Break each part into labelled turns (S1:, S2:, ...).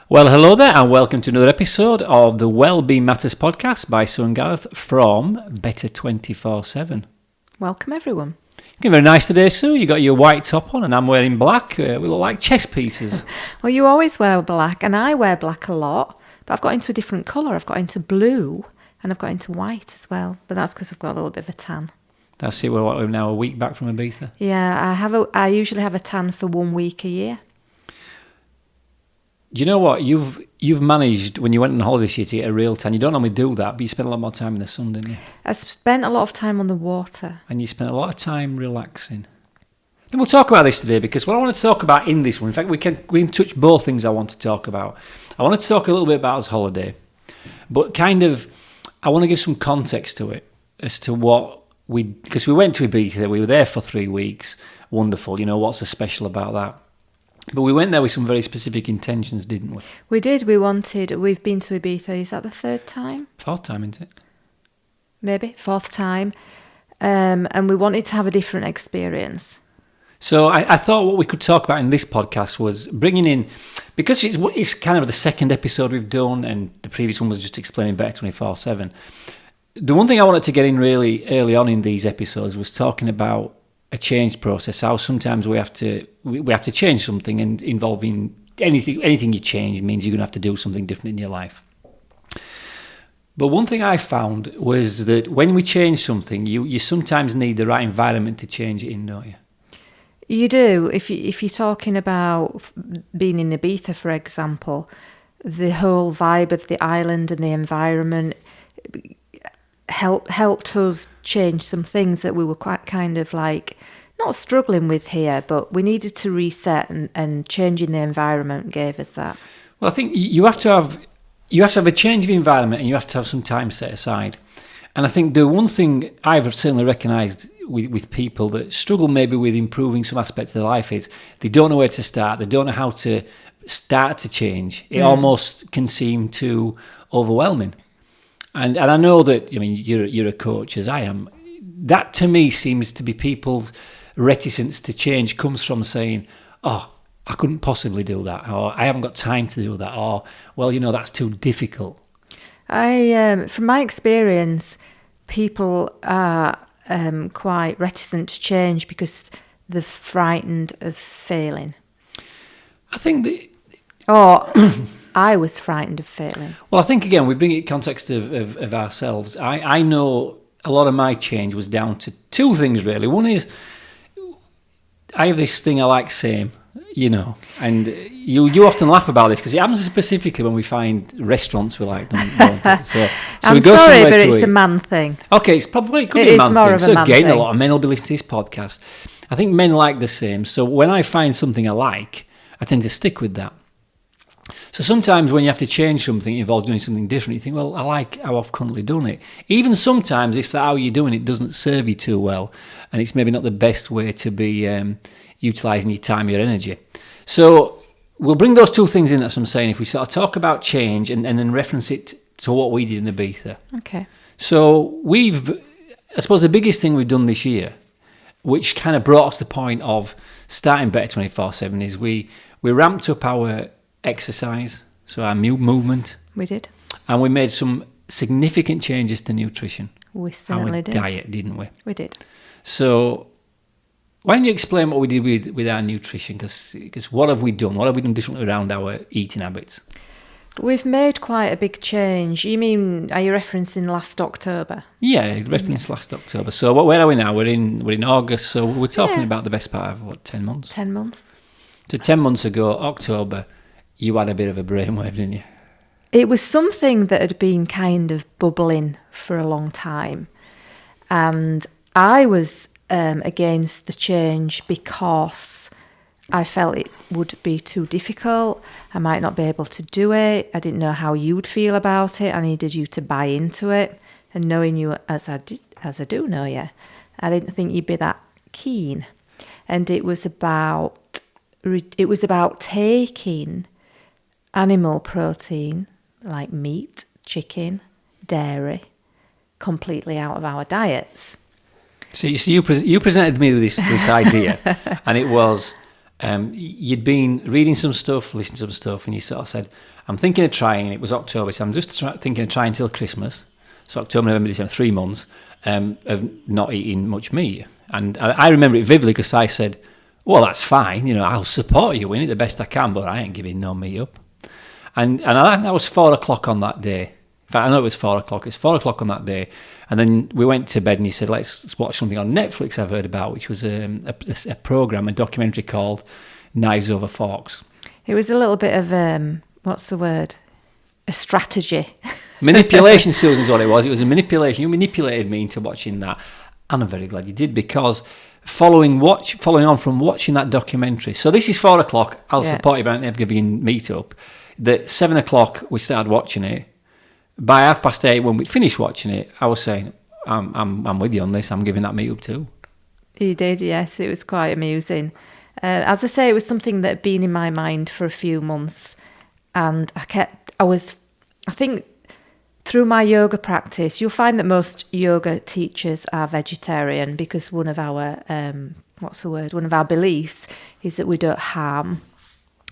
S1: Well, hello there, and welcome to another episode of the Wellbeing Matters podcast by Sue and Gareth from Better 24/7.
S2: Welcome, everyone.
S1: Looking very nice today, Sue. You got your white top on, and I'm wearing black. We look like chess pieces.
S2: Well, you always wear black, and I wear black a lot, but I've got into a different colour. I've got into blue, and I've got into white as well, but that's because I've got a little bit of a tan.
S1: That's it. We're now a week back from Ibiza.
S2: Yeah, I usually have a tan for 1 week a year.
S1: Do you know what? You've managed, when you went on holiday this year, to get a real tan. You don't normally do that, but you spent a lot more time in the sun, didn't you?
S2: I spent a lot of time on the water.
S1: And you spent a lot of time relaxing. And we'll talk about this today, because what I want to talk about in this one, in fact, we can touch both things I want to talk about. I want to talk a little bit about his holiday, but I want to give some context to it as to because we went to Ibiza, we were there for 3 weeks. Wonderful. You know, what's so special about that? But we went there with some very specific intentions, didn't we?
S2: We did. We've been to Ibiza. Is that the third time?
S1: Fourth time, isn't it?
S2: Maybe. Fourth time. And we wanted to have a different experience.
S1: So I thought what we could talk about in this podcast was bringing in, because it's kind of the second episode we've done, and the previous one was just explaining Better 24/7. The one thing I wanted to get in really early on in these episodes was talking about a change process, how sometimes we have to change something, and involving anything you change means you're going to have to do something different in your life. But one thing I found was that when we change something, you sometimes need the right environment to change it in, don't you?
S2: You do. If you're talking about being in Ibiza, for example, the whole vibe of the island and the environment helped us change some things that we were quite kind of like not struggling with here, but we needed to reset, and changing the environment gave us that. Well,
S1: I think you have to have a change of environment, and you have to have some time set aside. And I think the one thing I've certainly recognised with people that struggle maybe with improving some aspect of their life is they don't know where to start. They don't know how to start to change. It almost can seem too overwhelming. And I know that, I mean, you're a coach as I am. That to me seems to be people's reticence to change comes from saying, oh, I couldn't possibly do that, or I haven't got time to do that, or, well, you know, that's too difficult.
S2: From my experience, people are quite reticent to change because they're frightened of failing.
S1: I think that...
S2: Or I was frightened of failing.
S1: Well, I think, again, we bring it in context of ourselves. I know a lot of my change was down to two things, really. One is, I have this thing I like saying, you know, and you often laugh about this because it happens specifically when we find restaurants we like, don't it? So
S2: I'm
S1: we go
S2: sorry, but
S1: it's
S2: a man thing.
S1: Okay, it could be a man
S2: more
S1: thing.
S2: Of a
S1: so
S2: man
S1: again,
S2: thing.
S1: A lot of men will be listening to this podcast. I think men like the same. So when I find something I like, I tend to stick with that. So sometimes when you have to change something, it involves doing something different. You think, well, I like how I've currently done it. Even sometimes if how you're doing it doesn't serve you too well, and it's maybe not the best way to be utilising your time, your energy. So we'll bring those two things in, that's what I'm saying, if we sort of talk about change and then reference it to what we did in Ibiza.
S2: Okay.
S1: So I suppose the biggest thing we've done this year, which kind of brought us to the point of starting Better 24/7, is we ramped up our exercise, so our movement.
S2: We did.
S1: And we made some significant changes to nutrition.
S2: We certainly did.
S1: Our diet, didn't we?
S2: We did.
S1: So why don't you explain what we did with our nutrition? Because what have we done? What have we done differently around our eating habits?
S2: We've made quite a big change. You mean, are you referencing last October?
S1: Yeah, reference last October. So where are we now? We're in August, so we're talking about the best part of, 10 months?
S2: 10 months.
S1: So 10 months ago, October, you had a bit of a brainwave, didn't you?
S2: It was something that had been kind of bubbling for a long time. And I was against the change because I felt it would be too difficult. I might not be able to do it. I didn't know how you would feel about it. I needed you to buy into it. And knowing you as I do know you, I didn't think you'd be that keen. And it was about taking animal protein like meat, chicken, dairy, completely out of our diets.
S1: So you presented me with this idea, and it was, you'd been reading some stuff, listening to some stuff, and you sort of said, I'm thinking of trying, it was October, so I'm just thinking of trying till Christmas. So October, November, December, 3 months of not eating much meat. And I remember it vividly because I said, well, that's fine, I'll support you in it the best I can, but I ain't giving no meat up. And that was 4 o'clock on that day. In fact, I know it was 4 o'clock. It was 4 o'clock on that day. And then we went to bed and he said, let's watch something on Netflix I've heard about, which was a program, a documentary called Knives Over Forks. It
S2: was a little bit of, what's the word? A strategy.
S1: Manipulation, Susan, is what it was. It was a manipulation. You manipulated me into watching that. And I'm very glad you did, because following on from watching that documentary. So this is 4 o'clock. I'll support you about never giving meat up. At 7 o'clock, we started watching it. By 8:30, when we finished watching it, I was saying, I'm with you on this. I'm giving that meat up too.
S2: You did, yes. It was quite amusing. As I say, it was something that had been in my mind for a few months. And I think through my yoga practice, you'll find that most yoga teachers are vegetarian, because one of our, one of our beliefs is that we don't harm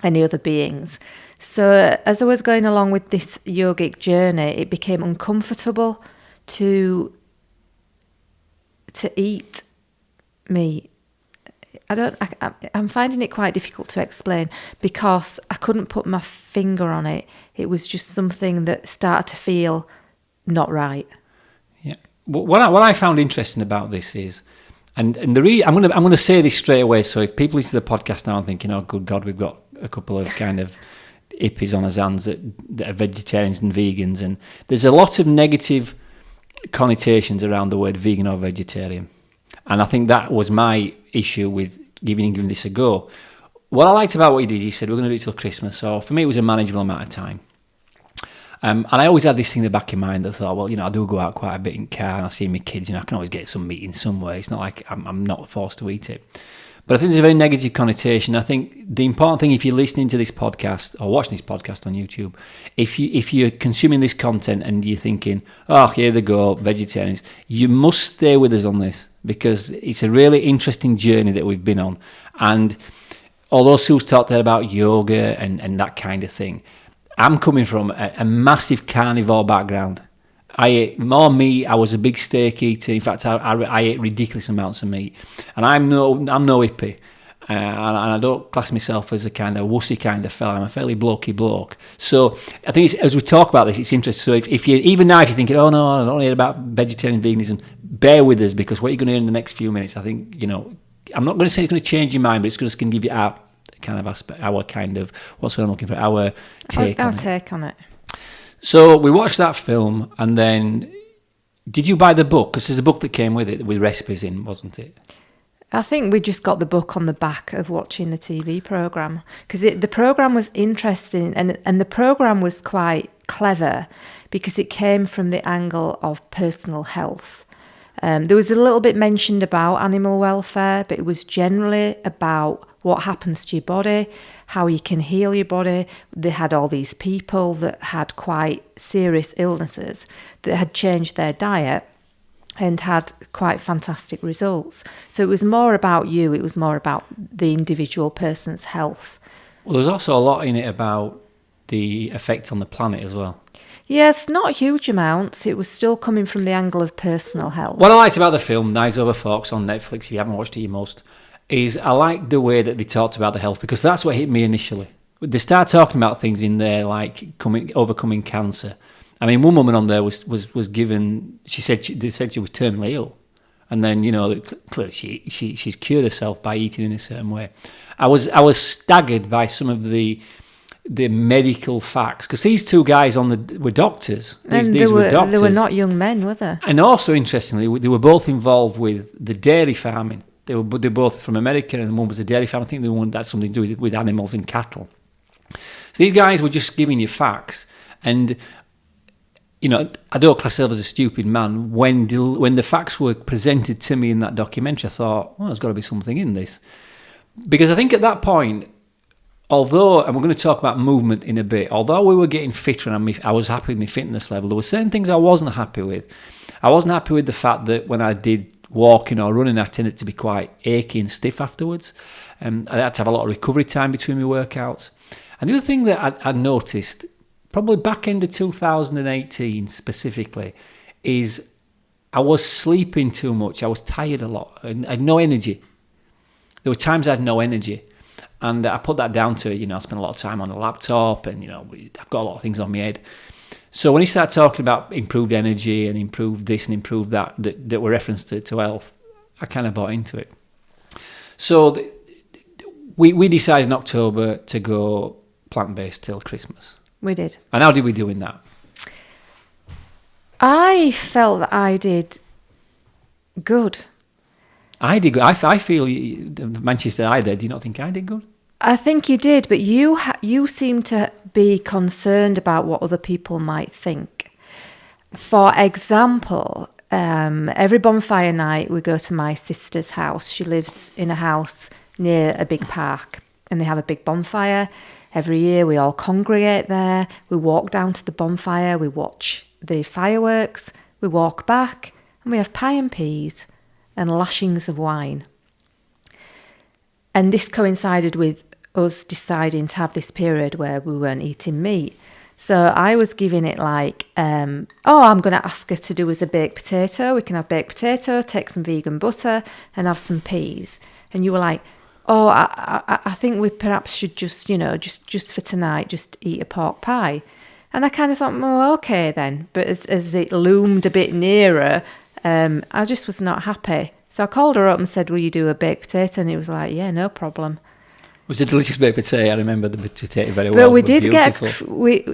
S2: any other beings. So as I was going along with this yogic journey, it became uncomfortable to eat meat. I'm finding it quite difficult to explain, because I couldn't put my finger on it. It was just something that started to feel not right.
S1: Yeah. What I found interesting about this is, and I'm going to say this straight away. So if people listen to the podcast now and thinking, oh, good God, we've got a couple of kind of hippies on his hands that are vegetarians and vegans, and there's a lot of negative connotations around the word vegan or vegetarian, and I think that was my issue with giving this a go. What I liked about what he did, he said we're going to do it till Christmas, so for me it was a manageable amount of time, and I always had this thing in the back of my mind that I thought, well, I do go out quite a bit in car and I see my kids, I can always get some meat in some way. It's not like I'm not forced to eat it. But I think there's a very negative connotation. I think the important thing, if you're listening to this podcast or watching this podcast on YouTube, if you're consuming this content and you're thinking, oh, here they go, vegetarians, you must stay with us on this, because it's a really interesting journey that we've been on. And although Sue's talked there about yoga and that kind of thing, I'm coming from a massive carnivore background. I ate more meat. I was a big steak eater. In fact, I ate ridiculous amounts of meat. And I'm no hippie. And I don't class myself as a kind of wussy kind of fella. I'm a fairly blokey bloke. So I think as we talk about this, it's interesting. So if you, even now, if you're thinking, oh no, I don't hear about vegetarian veganism, bear with us, because what you're going to hear in the next few minutes, I think, I'm not going to say it's going to change your mind, but it's just going to give you our kind of aspect, our kind of, what's what I'm looking for, our take
S2: on it.
S1: So we watched that film, and then did you buy the book? Because there's a book that came with it with recipes in, wasn't it?
S2: I think we just got the book on the back of watching the TV programme, because the programme was interesting, and the programme was quite clever because it came from the angle of personal health. There was a little bit mentioned about animal welfare, but it was generally about what happens to your body, how you can heal your body. They had all these people that had quite serious illnesses that had changed their diet and had quite fantastic results. So it was more about you. It was more about the individual person's health.
S1: Well, there's also a lot in it about the effect on the planet as well.
S2: Yes, not huge amounts. It was still coming from the angle of personal health.
S1: What I liked about the film, Knives Over Forks on Netflix, if you haven't watched it, you must, is I liked the way that they talked about the health, because that's what hit me initially. They start talking about things in there like overcoming cancer. I mean, one woman on there was given, they said she was terminally ill, and then clearly she's cured herself by eating in a certain way. I was staggered by some of the medical facts, because these two guys were doctors. These were doctors.
S2: They were not young men, were they?
S1: And also, interestingly, they were both involved with the dairy farming. They're both from America, and one was a dairy farm. I think the one had something to do with animals and cattle. So these guys were just giving you facts. And, I don't class myself as a stupid man. When the facts were presented to me in that documentary, I thought, well, there's got to be something in this. Because I think at that point, although, and we're going to talk about movement in a bit, although we were getting fitter and I was happy with my fitness level, there were certain things I wasn't happy with. I wasn't happy with the fact that when I did walking or running, I tended to be quite achy and stiff afterwards. I had to have a lot of recovery time between my workouts. And the other thing that I noticed, probably back end of 2018 specifically, is I was sleeping too much. I was tired a lot. I had no energy. There were times I had no energy. And I put that down to, I spent a lot of time on the laptop and, I've got a lot of things on my head. So when he started talking about improved energy and improved this and improved that were referenced to health, I kind of bought into it. So we decided in October to go plant-based till Christmas.
S2: We did.
S1: And how did we do in that?
S2: I felt that I did good.
S1: I did good. I feel Manchester I did. Do you not think I did good?
S2: I think you did, but you seem to be concerned about what other people might think. For example, every bonfire night we go to my sister's house. She lives in a house near a big park, and they have a big bonfire. Every year we all congregate there. We walk down to the bonfire. We watch the fireworks. We walk back, and we have pie and peas and lashings of wine. And this coincided with us deciding to have this period where we weren't eating meat. So I was giving it like, I'm going to ask her to do us a baked potato. We can have baked potato, take some vegan butter and have some peas. And you were like, I think we perhaps should just for tonight, just eat a pork pie. And I kind of thought, okay then. But as it loomed a bit nearer, I just was not happy. So I called her up and said, will you do a baked potato? And it was like, yeah, no problem.
S1: It was a delicious baked potato. I remember the potato very well.
S2: But we did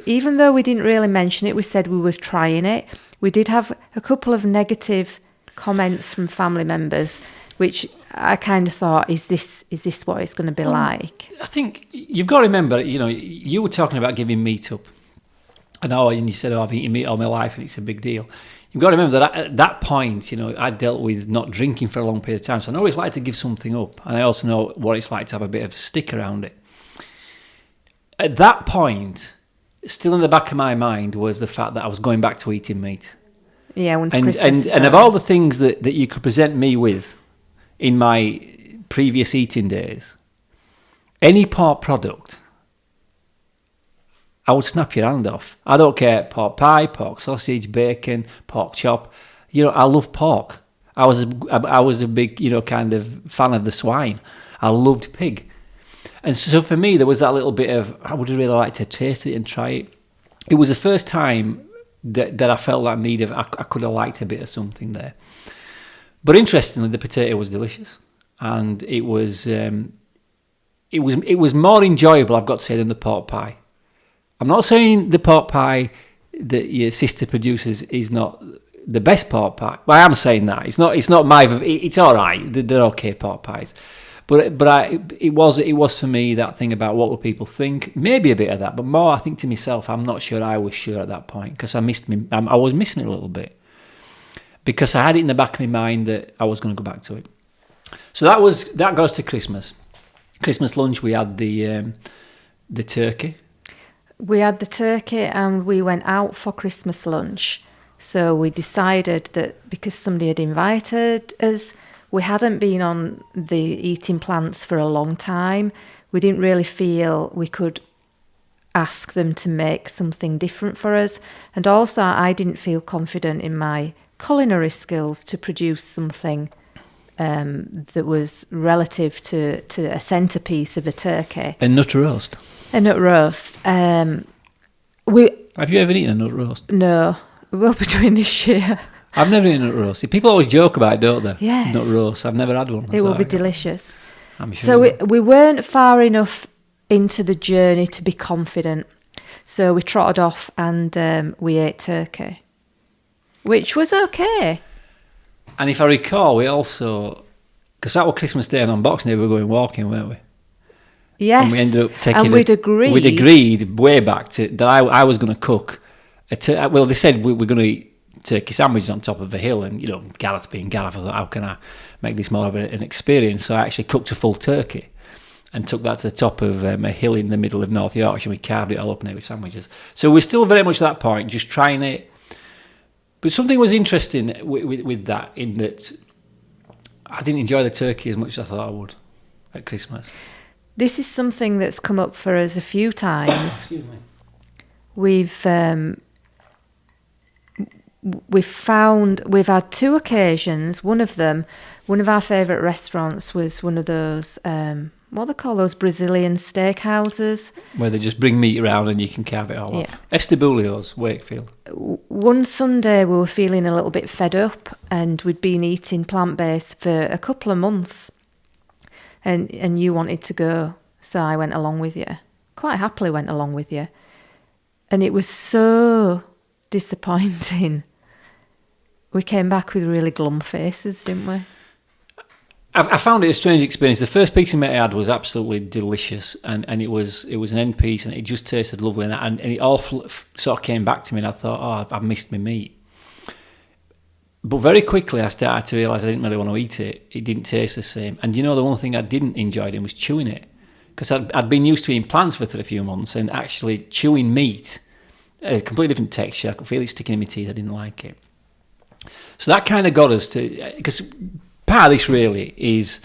S2: even though we didn't really mention it, we said we was trying it. We did have a couple of negative comments from family members, which I kind of thought, is this what it's going to be like? I
S1: think you've got to remember, you were talking about giving meat up. And you said, I've eaten meat all my life and it's a big deal. You've got to remember that at that point, I dealt with not drinking for a long period of time. So I know what it's like to give something up. And I also know what it's like to have a bit of a stick around it. At that point, still in the back of my mind was the fact that I was going back to eating meat.
S2: Yeah, once Christmas.
S1: And of all the things that you could present me with in my previous eating days, any pork product, I would snap your hand off. I don't care, pork pie, pork sausage, bacon, pork chop. I love pork. I was a big, kind of fan of the swine. I loved pig. And so for me, there was that little bit of, I would really like to taste it and try it. It was the first time that I felt that need of, I could have liked a bit of something there. But interestingly, the potato was delicious. And it was more enjoyable, I've got to say, than the pork pie. I'm not saying the pork pie that your sister produces is not the best pork pie. Well, I am saying that it's not it's all right. They're okay pork pies, but it was for me that thing about what will people think. Maybe a bit of that, but more I think to myself. I'm not sure I was sure at that point because I was missing it a little bit because I had it in the back of my mind that I was going to go back to it. So that got us to Christmas. Christmas lunch we had the turkey.
S2: We had the turkey and we went out for Christmas lunch. So we decided that because somebody had invited us, we hadn't been on the eating plants for a long time. We didn't really feel we could ask them to make something different for us. And also I didn't feel confident in my culinary skills to produce something that was relative to a centrepiece of a turkey.
S1: A nut roast.
S2: A nut roast.
S1: Have you ever eaten a nut roast?
S2: No, we will be doing this year.
S1: I've never eaten a nut roast. People always joke about it, don't they?
S2: Yes.
S1: Nut roast. I've never had one.
S2: It will be delicious.
S1: I'm sure.
S2: So we weren't far enough into the journey to be confident. So we trotted off and we ate turkey, which was okay.
S1: And if I recall, we also, because that was Christmas Day and on Boxing Day we were going walking, weren't we?
S2: Yes.
S1: And we ended up taking.
S2: And we'd
S1: agreed way back that I was going to cook. Well, they said we were going to eat turkey sandwiches on top of a hill, and Gareth being Gareth, I thought, how can I make this more of an experience? So I actually cooked a full turkey and took that to the top of a hill in the middle of North Yorkshire. We carved it all up and ate with sandwiches. So we're still very much at that point, just trying it. But something was interesting with that, in that I didn't enjoy the turkey as much as I thought I would at Christmas.
S2: This is something that's come up for us a few times.
S1: Excuse me.
S2: We've had two occasions. One of our favourite restaurants was one of those, what they call those Brazilian steakhouses.
S1: Where they just bring meat around and you can carve it all off. Estabulio's, Wakefield.
S2: One Sunday we were feeling a little bit fed up, and we'd been eating plant-based for a couple of months, and you wanted to go, so I went along with you. Quite happily went along with you. And it was so disappointing. We came back with really glum faces, didn't we?
S1: I found it a strange experience. The first pizza mate I had was absolutely delicious, and it was an end piece, and it just tasted lovely, and it all sort of came back to me, and I thought, oh, I've missed my meat. But very quickly I started to realise I didn't really want to eat it. It didn't taste the same. And you know, the one thing I didn't enjoy was chewing it, because I'd been used to eating plants for a few months, and actually chewing meat, a completely different texture. I could feel it sticking in my teeth. I didn't like it. So that kind of got us to, because part of this really is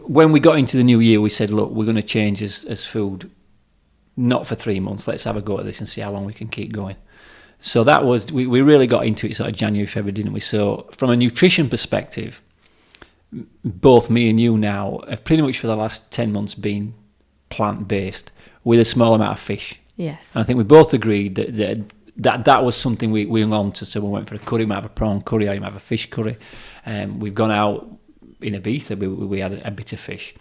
S1: when we got into the new year, we said, look, we're going to change as food, not for 3 months. Let's have a go at this and see how long we can keep going. So that was, we really got into it sort of January, February, didn't we? So from a nutrition perspective, both me and you now have pretty much for the last 10 months been plant-based with a small amount of fish.
S2: Yes.
S1: And I think we both agreed that was something we hung on to. So we went for a curry, we might have a prawn curry, or you might have a fish curry. We've gone out in Ibiza, we had a bit of fish.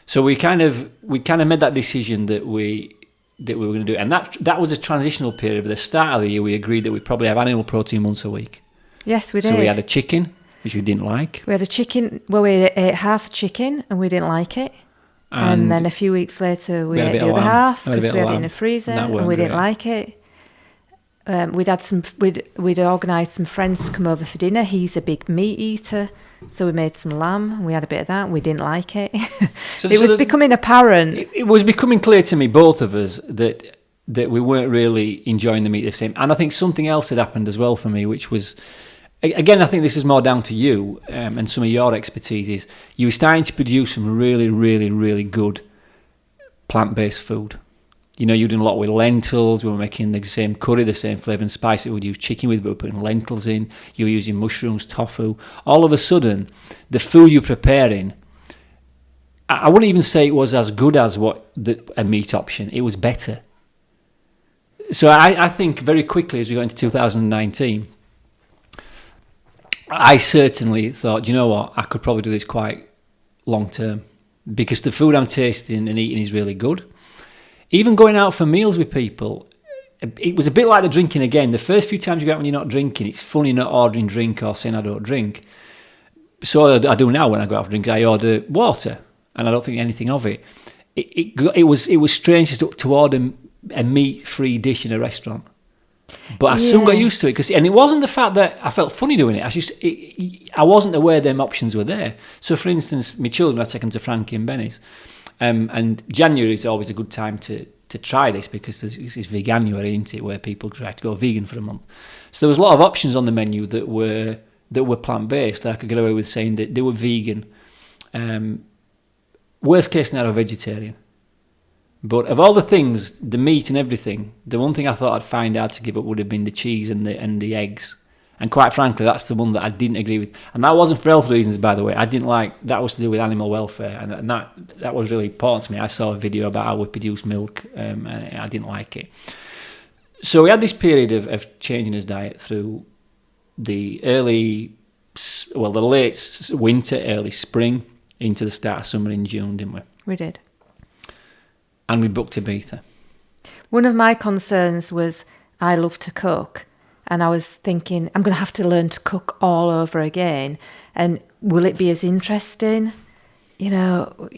S1: So we kind of made that decision that we were going to do it. And that was a transitional period. At the start of the year, we agreed that we'd probably have animal protein once a week.
S2: Yes, we did.
S1: So we had a chicken, which we didn't like.
S2: We had a chicken, well, we ate half chicken and we didn't like it. And then a few weeks later, we ate the other half because we had it in a freezer and we didn't like it. We'd organised some friends to come over for dinner. He's a big meat eater, so we made some lamb and we had a bit of that and we didn't like it. It was becoming apparent.
S1: It was becoming clear to me, both of us, that we weren't really enjoying the meat the same. And I think something else had happened as well for me, which was, again, I think this is more down to you and some of your expertise, is you were starting to produce some really, really, really good plant-based food. You know, you're doing a lot with lentils. We were making the same curry, the same flavour and spice that we'd use chicken with, but we were putting lentils in. You were using mushrooms, tofu. All of a sudden, the food you're preparing, I wouldn't even say it was as good as a meat option. It was better. So I think very quickly as we got into 2019, I certainly thought, you know what, I could probably do this quite long term, because the food I'm tasting and eating is really good. Even going out for meals with people, it was a bit like the drinking again. The first few times you go out when you're not drinking, it's funny not ordering drink or saying I don't drink. So I do now when I go out for drinks, I order water and I don't think anything of it. It was strange to order a meat-free dish in a restaurant. But I soon got used to it, and it wasn't the fact that I felt funny doing it. I wasn't aware them options were there. So, for instance, my children, I take them to Frankie and Benny's, and January is always a good time to try this because it's veganuary, isn't it, where people try to go vegan for a month. So there was a lot of options on the menu that were plant-based that I could get away with saying that they were vegan. Worst case scenario, vegetarian. But of all the things, the meat and everything, the one thing I thought I'd find out to give up would have been the cheese and the eggs. And quite frankly, that's the one that I didn't agree with. And that wasn't for health reasons, by the way. I didn't like, that was to do with animal welfare. And that was really important to me. I saw a video about how we produce milk, and I didn't like it. So we had this period of changing his diet through the late winter, early spring, into the start of summer in June, didn't we?
S2: We did.
S1: And we booked Ibiza.
S2: One of my concerns was I love to cook. And I was thinking, I'm going to have to learn to cook all over again. And will it be as interesting? You know,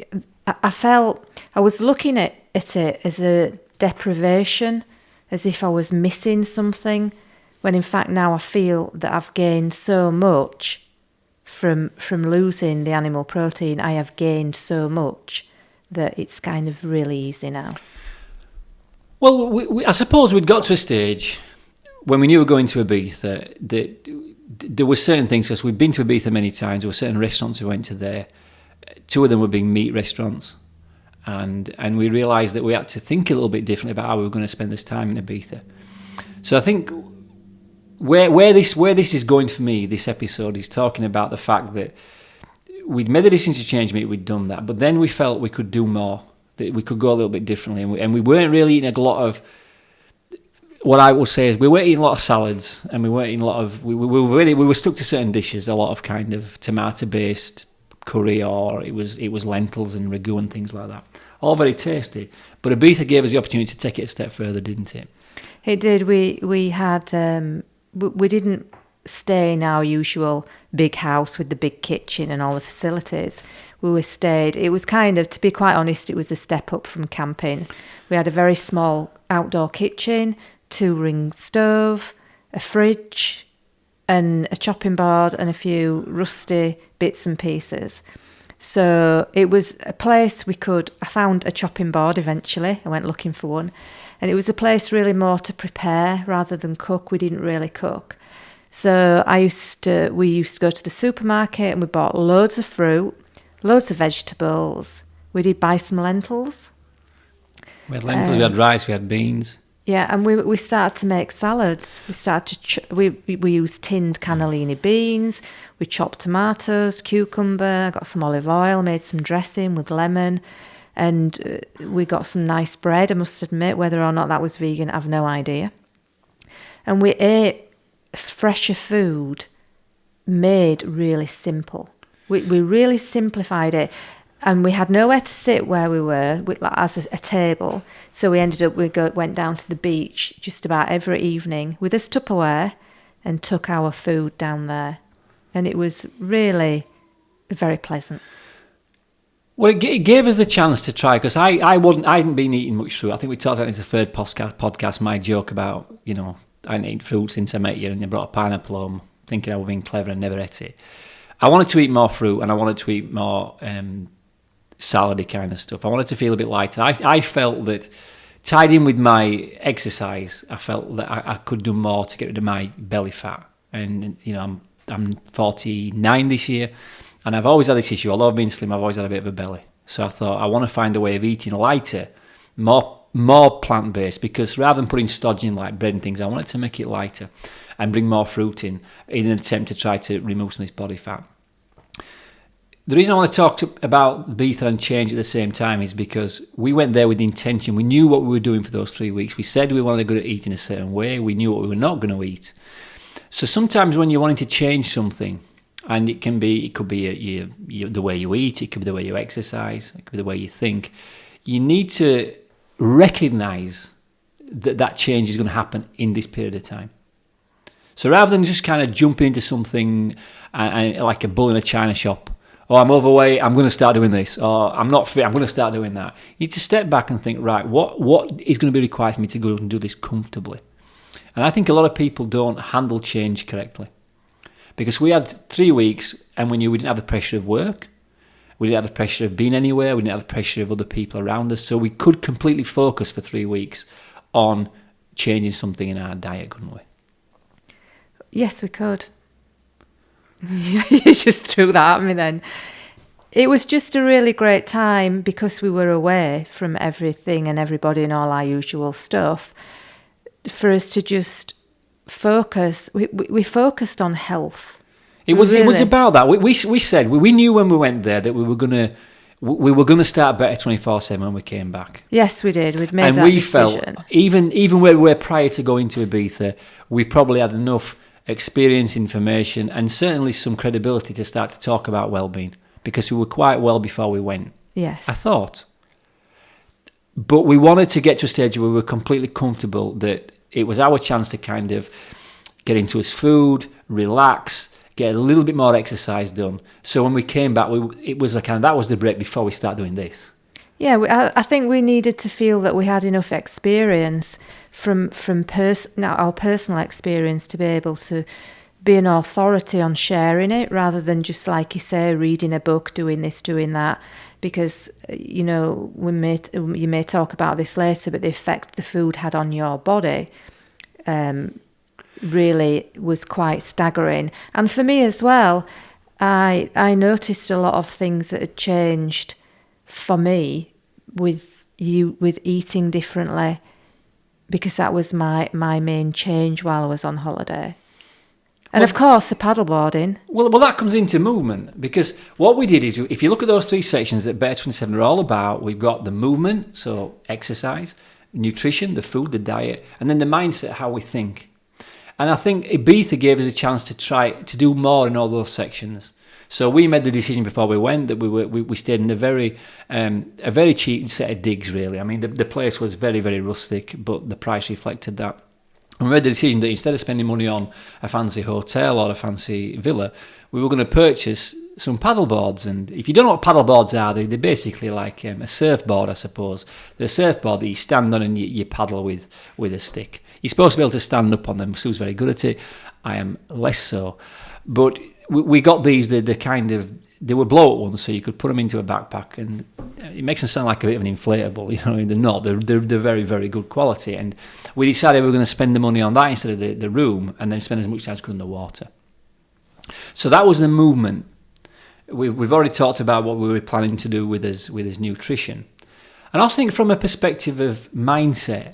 S2: I felt, I was looking at it as a deprivation, as if I was missing something, when in fact now I feel that I've gained so much from losing the animal protein. I have gained so much that it's kind of really easy now. Well,
S1: I suppose we'd got to a stage when we knew we were going to Ibiza, that there were certain things, because we'd been to Ibiza many times, there were certain restaurants we went to there. 2 of them were being meat restaurants. And we realised that we had to think a little bit differently about how we were going to spend this time in Ibiza. So I think where this is going for me, this episode, is talking about the fact that we'd made the decision to change meat, we'd done that, but then we felt we could do more, that we could go a little bit differently, and we weren't really eating a lot of, what I would say is we weren't eating a lot of salads, and we weren't eating a lot of, we were stuck to certain dishes, a lot of kind of tomato-based curry, or it was lentils and ragu and things like that. All very tasty, but Ibiza gave us the opportunity to take it a step further, didn't it?
S2: It did. We had we didn't stay in our usual big house with the big kitchen and all the facilities. It was kind of, to be quite honest, it was a step up from camping. We had a very small outdoor kitchen, 2-ring stove, a fridge, and a chopping board, and a few rusty bits and pieces. So it was a place I found a chopping board eventually. I went looking for one. And it was a place really more to prepare rather than cook. We didn't really cook. So we used to go to the supermarket, and we bought loads of fruit, loads of vegetables. We did buy some lentils.
S1: We had lentils, we had rice, we had beans.
S2: Yeah, and we started to make salads. We used tinned cannellini beans. We chopped tomatoes, cucumber, got some olive oil, made some dressing with lemon, and we got some nice bread. I must admit, whether or not that was vegan, I've no idea. And we ate fresher food made really simple. We really simplified it. And we had nowhere to sit where we were, as a table. So we ended up, went down to the beach just about every evening with us Tupperware and took our food down there. And it was really very pleasant.
S1: Well, it gave us the chance to try, because I hadn't been eating much fruit. I think we talked about it in the third podcast, my joke about, I hadn't eaten fruit since I met you, and you brought a pineapple home, thinking I was being clever and never ate it. I wanted to eat more fruit, and I wanted to eat more salady kind of stuff. I wanted to feel a bit lighter. I felt that, tied in with my exercise, I felt that I could do more to get rid of my belly fat. And, I'm 49 this year, and I've always had this issue. Although I've been slim, I've always had a bit of a belly. So I thought, I want to find a way of eating lighter, more plant-based, because rather than putting stodgy in like bread and things, I wanted to make it lighter and bring more fruit in an attempt to try to remove some of this body fat. The reason I want to talk about Ibiza and change at the same time is because we went there with the intention. We knew what we were doing for those 3 weeks. We said we wanted to go to eat in a certain way. We knew what we were not going to eat. So sometimes when you're wanting to change something, and it could be the way you eat, it could be the way you exercise, it could be the way you think, you need to recognise that change is going to happen in this period of time. So rather than just kind of jumping into something and like a bull in a china shop, or I'm overweight, I'm going to start doing this, or I'm not fit, I'm going to start doing that. You need to step back and think, right, what is going to be required for me to go and do this comfortably? And I think a lot of people don't handle change correctly. Because we had 3 weeks, and we knew we didn't have the pressure of work, we didn't have the pressure of being anywhere, we didn't have the pressure of other people around us, so we could completely focus for 3 weeks on changing something in our diet, couldn't we?
S2: Yes, we could. You just threw that at me then. It was just a really great time because we were away from everything and everybody and all our usual stuff, for us to just focus. We focused on health.
S1: It was about that. We said we knew when we went there that we were gonna start better 24/7 when we came back.
S2: Yes, we did. We'd made
S1: and
S2: that
S1: we
S2: decision.
S1: Felt even where we were prior to going to Ibiza, we probably had enough experience, information, and certainly some credibility to start to talk about well-being, because we were quite well before we went.
S2: Yes,
S1: I thought. But we wanted to get to a stage where we were completely comfortable that it was our chance to kind of get into his food, relax, get a little bit more exercise done. So when we came back, it was that was the break before we start doing this.
S2: Yeah, I think we needed to feel that we had enough experience from our personal experience to be able to be an authority on sharing it, rather than just, like you say, reading a book, doing this, doing that. Because, you may talk about this later, but the effect the food had on your body, really was quite staggering. And for me as well, I noticed a lot of things that had changed for me with eating differently, because that was my main change while I was on holiday. And of course, the paddleboarding.
S1: Well, that comes into movement, because what we did is, if you look at those 3 sections that Better 27 are all about, we've got the movement, so exercise, nutrition, the food, the diet, and then the mindset, how we think. And I think Ibiza gave us a chance to try to do more in all those sections. So we made the decision before we went that we stayed in a very cheap set of digs, really. I mean, the place was very, very rustic, but the price reflected that. And we made the decision that instead of spending money on a fancy hotel or a fancy villa, we were going to purchase some paddleboards. And if you don't know what paddleboards are, they're basically like a surfboard, I suppose. They're a surfboard that you stand on and you paddle with a stick. You're supposed to be able to stand up on them. Sue's very good at it. I am less so. But we got these, the kind of, they were blow-up ones, so you could put them into a backpack, and it makes them sound like a bit of an inflatable, you know. They're not. They're very, very good quality. And we decided we were going to spend the money on that instead of the room, and then spend as much time as we could in the water. So that was the movement. We've already talked about what we were planning to do with his nutrition. And I also think from a perspective of mindset,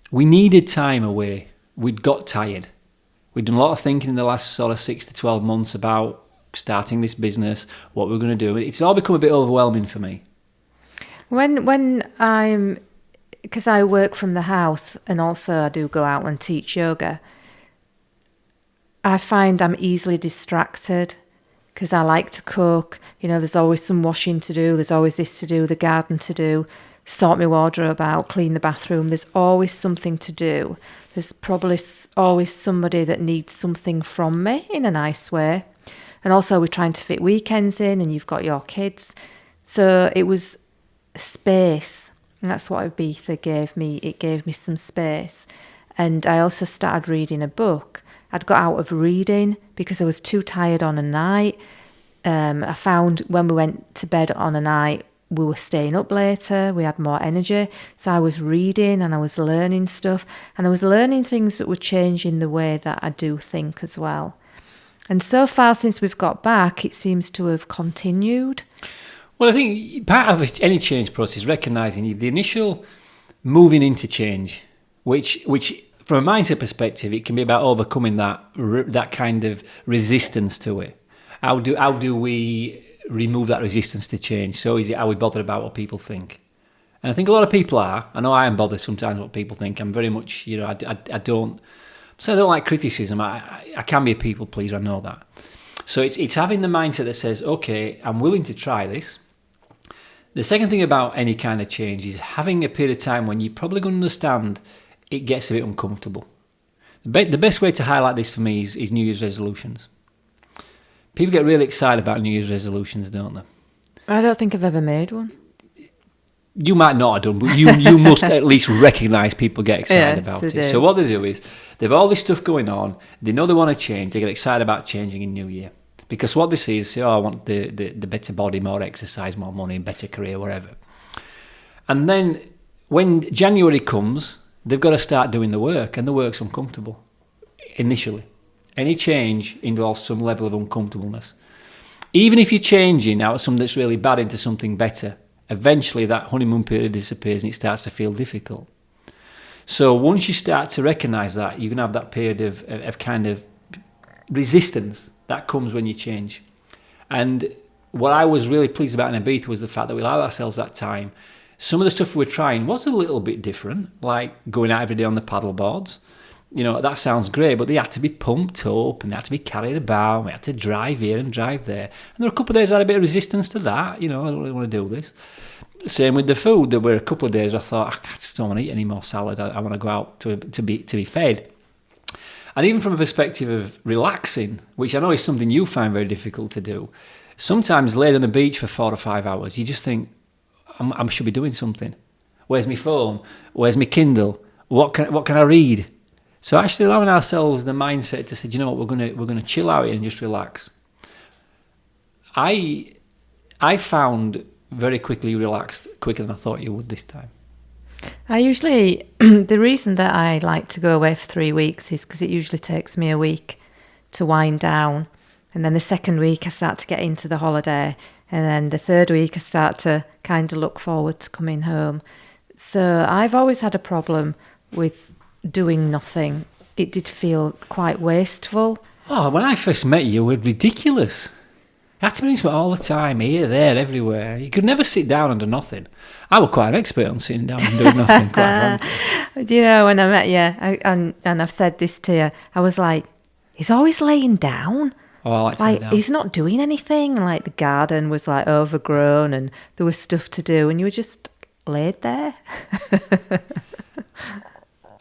S1: we needed time away. We'd got tired. We'd done a lot of thinking in the last sort of 6 to 12 months about starting this business, what we're going to do. It's all become a bit overwhelming for me.
S2: When I'm, because I work from the house and also I do go out and teach yoga, I find I'm easily distracted because I like to cook. You know, there's always some washing to do. There's always this to do, the garden to do, sort my wardrobe out, clean the bathroom. There's always something to do. There's probably always somebody that needs something from me in a nice way. And also we're trying to fit weekends in, and you've got your kids. So it was space. And that's what Ibiza gave me. It gave me some space. And I also started reading a book. I'd got out of reading because I was too tired on a night. I found when we went to bed on a night, we were staying up later, we had more energy. So I was reading and I was learning stuff. And I was learning things that were changing the way that I do think as well. And so far since we've got back, it seems to have continued.
S1: Well, I think part of any change process is recognising the initial moving into change, which from a mindset perspective, it can be about overcoming that kind of resistance to it. How do we remove that resistance to change? So are we bothered about what people think? And I think a lot of people are. I know I am bothered sometimes what people think. I'm very much, you know, I don't like criticism. I can be a people pleaser, I know that. So it's having the mindset that says, okay, I'm willing to try this. The second thing about any kind of change is having a period of time when you're probably going to understand it gets a bit uncomfortable. The best way to highlight this for me is New Year's resolutions. People get really excited about New Year's resolutions, don't they?
S2: I don't think I've ever made one.
S1: You might not have done, but you must at least recognise people get excited about it.
S2: Do.
S1: So what they do is, they've all this stuff going on, they know they want to change, they get excited about changing in New Year. Because what this is, I want the better body, more exercise, more money, better career, whatever. And then when January comes, they've got to start doing the work, and the work's uncomfortable, initially. Any change involves some level of uncomfortableness. Even if you're changing out of something that's really bad into something better, eventually that honeymoon period disappears and it starts to feel difficult. So once you start to recognise that, you're going to have that period of kind of resistance that comes when you change. And what I was really pleased about in Ibiza was the fact that we allowed ourselves that time. Some of the stuff we were trying was a little bit different, like going out every day on the paddle boards. You know, that sounds great, but they had to be pumped up and they had to be carried about. And we had to drive here and drive there. And there were a couple of days I had a bit of resistance to that. You know, I don't really want to do this. Same with the food. There were a couple of days I thought, I just don't want to eat any more salad. I want to go out to be fed. And even from a perspective of relaxing, which I know is something you find very difficult to do, sometimes laid on the beach for 4 or 5 hours, you just think, I should be doing something. Where's my phone? Where's my Kindle? What can I read? So actually allowing ourselves the mindset to say, you know what, we're going to chill out here and just relax. I found very quickly relaxed, quicker than I thought you would this time.
S2: I usually, the reason that I like to go away for 3 weeks is because it usually takes me a week to wind down. And then the second week I start to get into the holiday. And then the third week I start to kind of look forward to coming home. So I've always had a problem with doing nothing. It did feel quite wasteful.
S1: Oh, when I first met you were ridiculous. You had to be all the time, here, there, everywhere. You could never sit down and do nothing. I was quite an expert on sitting down and doing nothing, quite frankly.
S2: Do you know, when I met you, and I've said this to you, I was like, he's always laying down.
S1: Oh, I like to lay down.
S2: He's not doing anything. Like the garden was like overgrown and there was stuff to do and you were just laid there.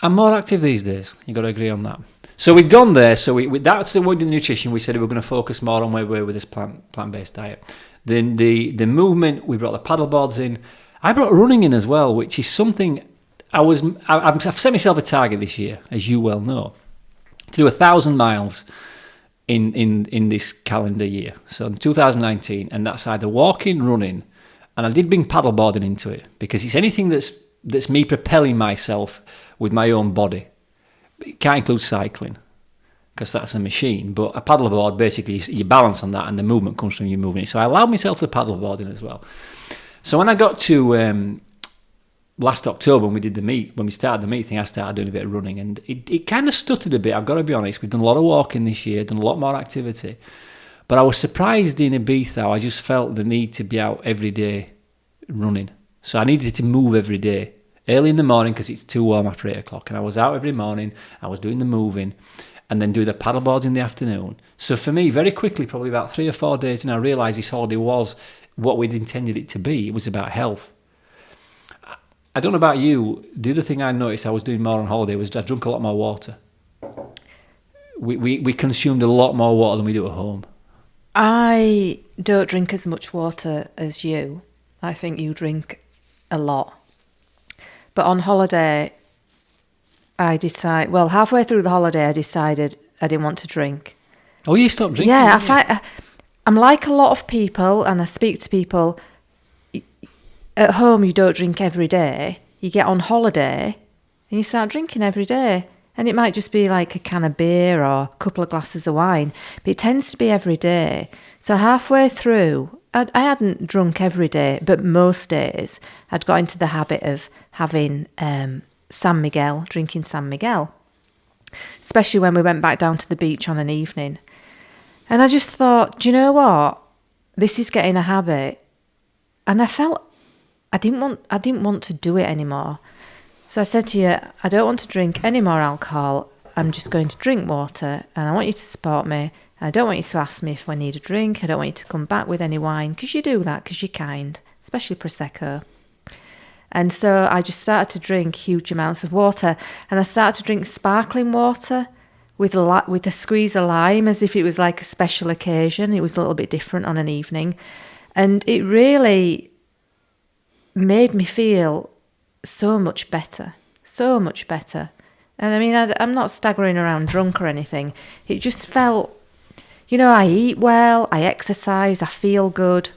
S1: I'm more active these days. You've got to agree on that. So we'd gone there. So that's the word in nutrition. We said we were going to focus more on where we were with this plant-based diet. Then the movement, we brought the paddleboards in. I brought running in as well, which is something I've set myself a target this year, as you well know, to do 1,000 miles in this calendar year. So in 2019, and that's either walking, running, and I did bring paddleboarding into it because it's anything that's me propelling myself with my own body. It can't include cycling because that's a machine, but a paddleboard basically you balance on that and the movement comes from you moving it. So I allowed myself to paddleboarding as well. So when I got to last October when we started the meet thing, I started doing a bit of running and it kind of stuttered a bit, I've got to be honest. We've done a lot of walking this year, done a lot more activity, but I was surprised in Ibiza. I just felt the need to be out every day running. So I needed to move every day, early in the morning because it's too warm after 8 o'clock, and I was out every morning, I was doing the moving, and then doing the paddleboards in the afternoon. So for me, very quickly, probably about 3 or 4 days, and I realised this holiday was what we'd intended it to be. It was about health. I don't know about you, the other thing I noticed I was doing more on holiday was I drank a lot more water. We consumed a lot more water than we do at home.
S2: I don't drink as much water as you. I think you drink a lot. But on holiday, halfway through the holiday, I decided I didn't want to drink.
S1: Oh, you stopped drinking?
S2: Yeah, I'm like a lot of people, and I speak to people. At home, you don't drink every day. You get on holiday, and you start drinking every day. And it might just be like a can of beer or a couple of glasses of wine, but it tends to be every day. So halfway through, I hadn't drunk every day, but most days I'd got into the habit of having drinking San Miguel, especially when we went back down to the beach on an evening. And I just thought, do you know what? This is getting a habit. And I felt I didn't want to do it anymore. So I said to you, I don't want to drink any more alcohol. I'm just going to drink water, and I want you to support me. I don't want you to ask me if I need a drink. I don't want you to come back with any wine, because you do that because you're kind, especially Prosecco. And so I just started to drink huge amounts of water, and I started to drink sparkling water with a squeeze of lime, as if it was like a special occasion. It was a little bit different on an evening, and it really made me feel so much better. And I mean, I'm not staggering around drunk or anything. It just felt, I eat well, I exercise, I feel good.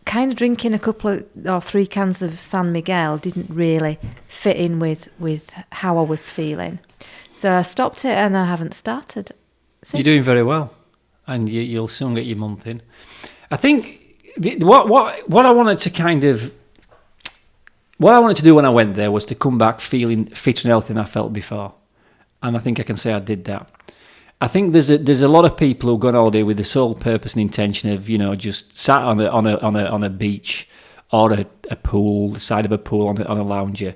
S2: Kind of drinking a couple or 3 cans of San Miguel didn't really fit in with how I was feeling. So I stopped it, and I haven't started since.
S1: You're doing very well, and you'll soon get your month in. I think what I wanted to do when I went there was to come back feeling fitter and healthy than I felt before, and I think I can say I did that. I think there's a lot of people who go on holiday with the sole purpose and intention of just sat on a beach or a pool, the side of a pool on a lounger,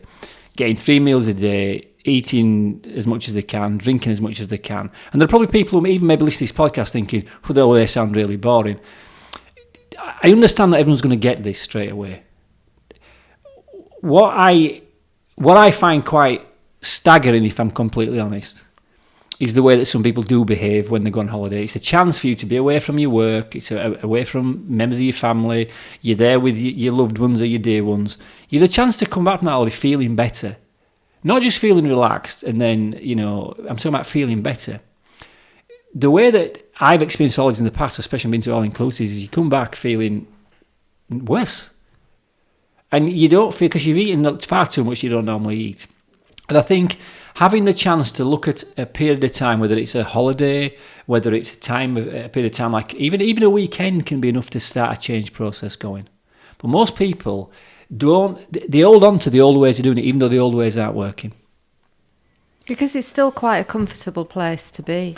S1: getting 3 meals a day, eating as much as they can, drinking as much as they can. And there are probably people who even maybe listen to this podcast thinking, "Oh, they sound really boring." I understand that everyone's going to get this straight away. What I find quite staggering, if I'm completely honest, is the way that some people do behave when they go on holiday. It's a chance for you to be away from your work. It's away from members of your family. You're there with your loved ones or your dear ones. You have a chance to come back from that holiday feeling better. Not just feeling relaxed and then, I'm talking about feeling better. The way that I've experienced holidays in the past, especially been to all-inclusive, is you come back feeling worse. And you don't feel, because you've eaten far too much you don't normally eat. And I think having the chance to look at a period of time, whether it's a holiday, whether it's a period of time, like even a weekend can be enough to start a change process going. But most people they hold on to the old ways of doing it, even though the old ways aren't working.
S2: Because it's still quite a comfortable place to be.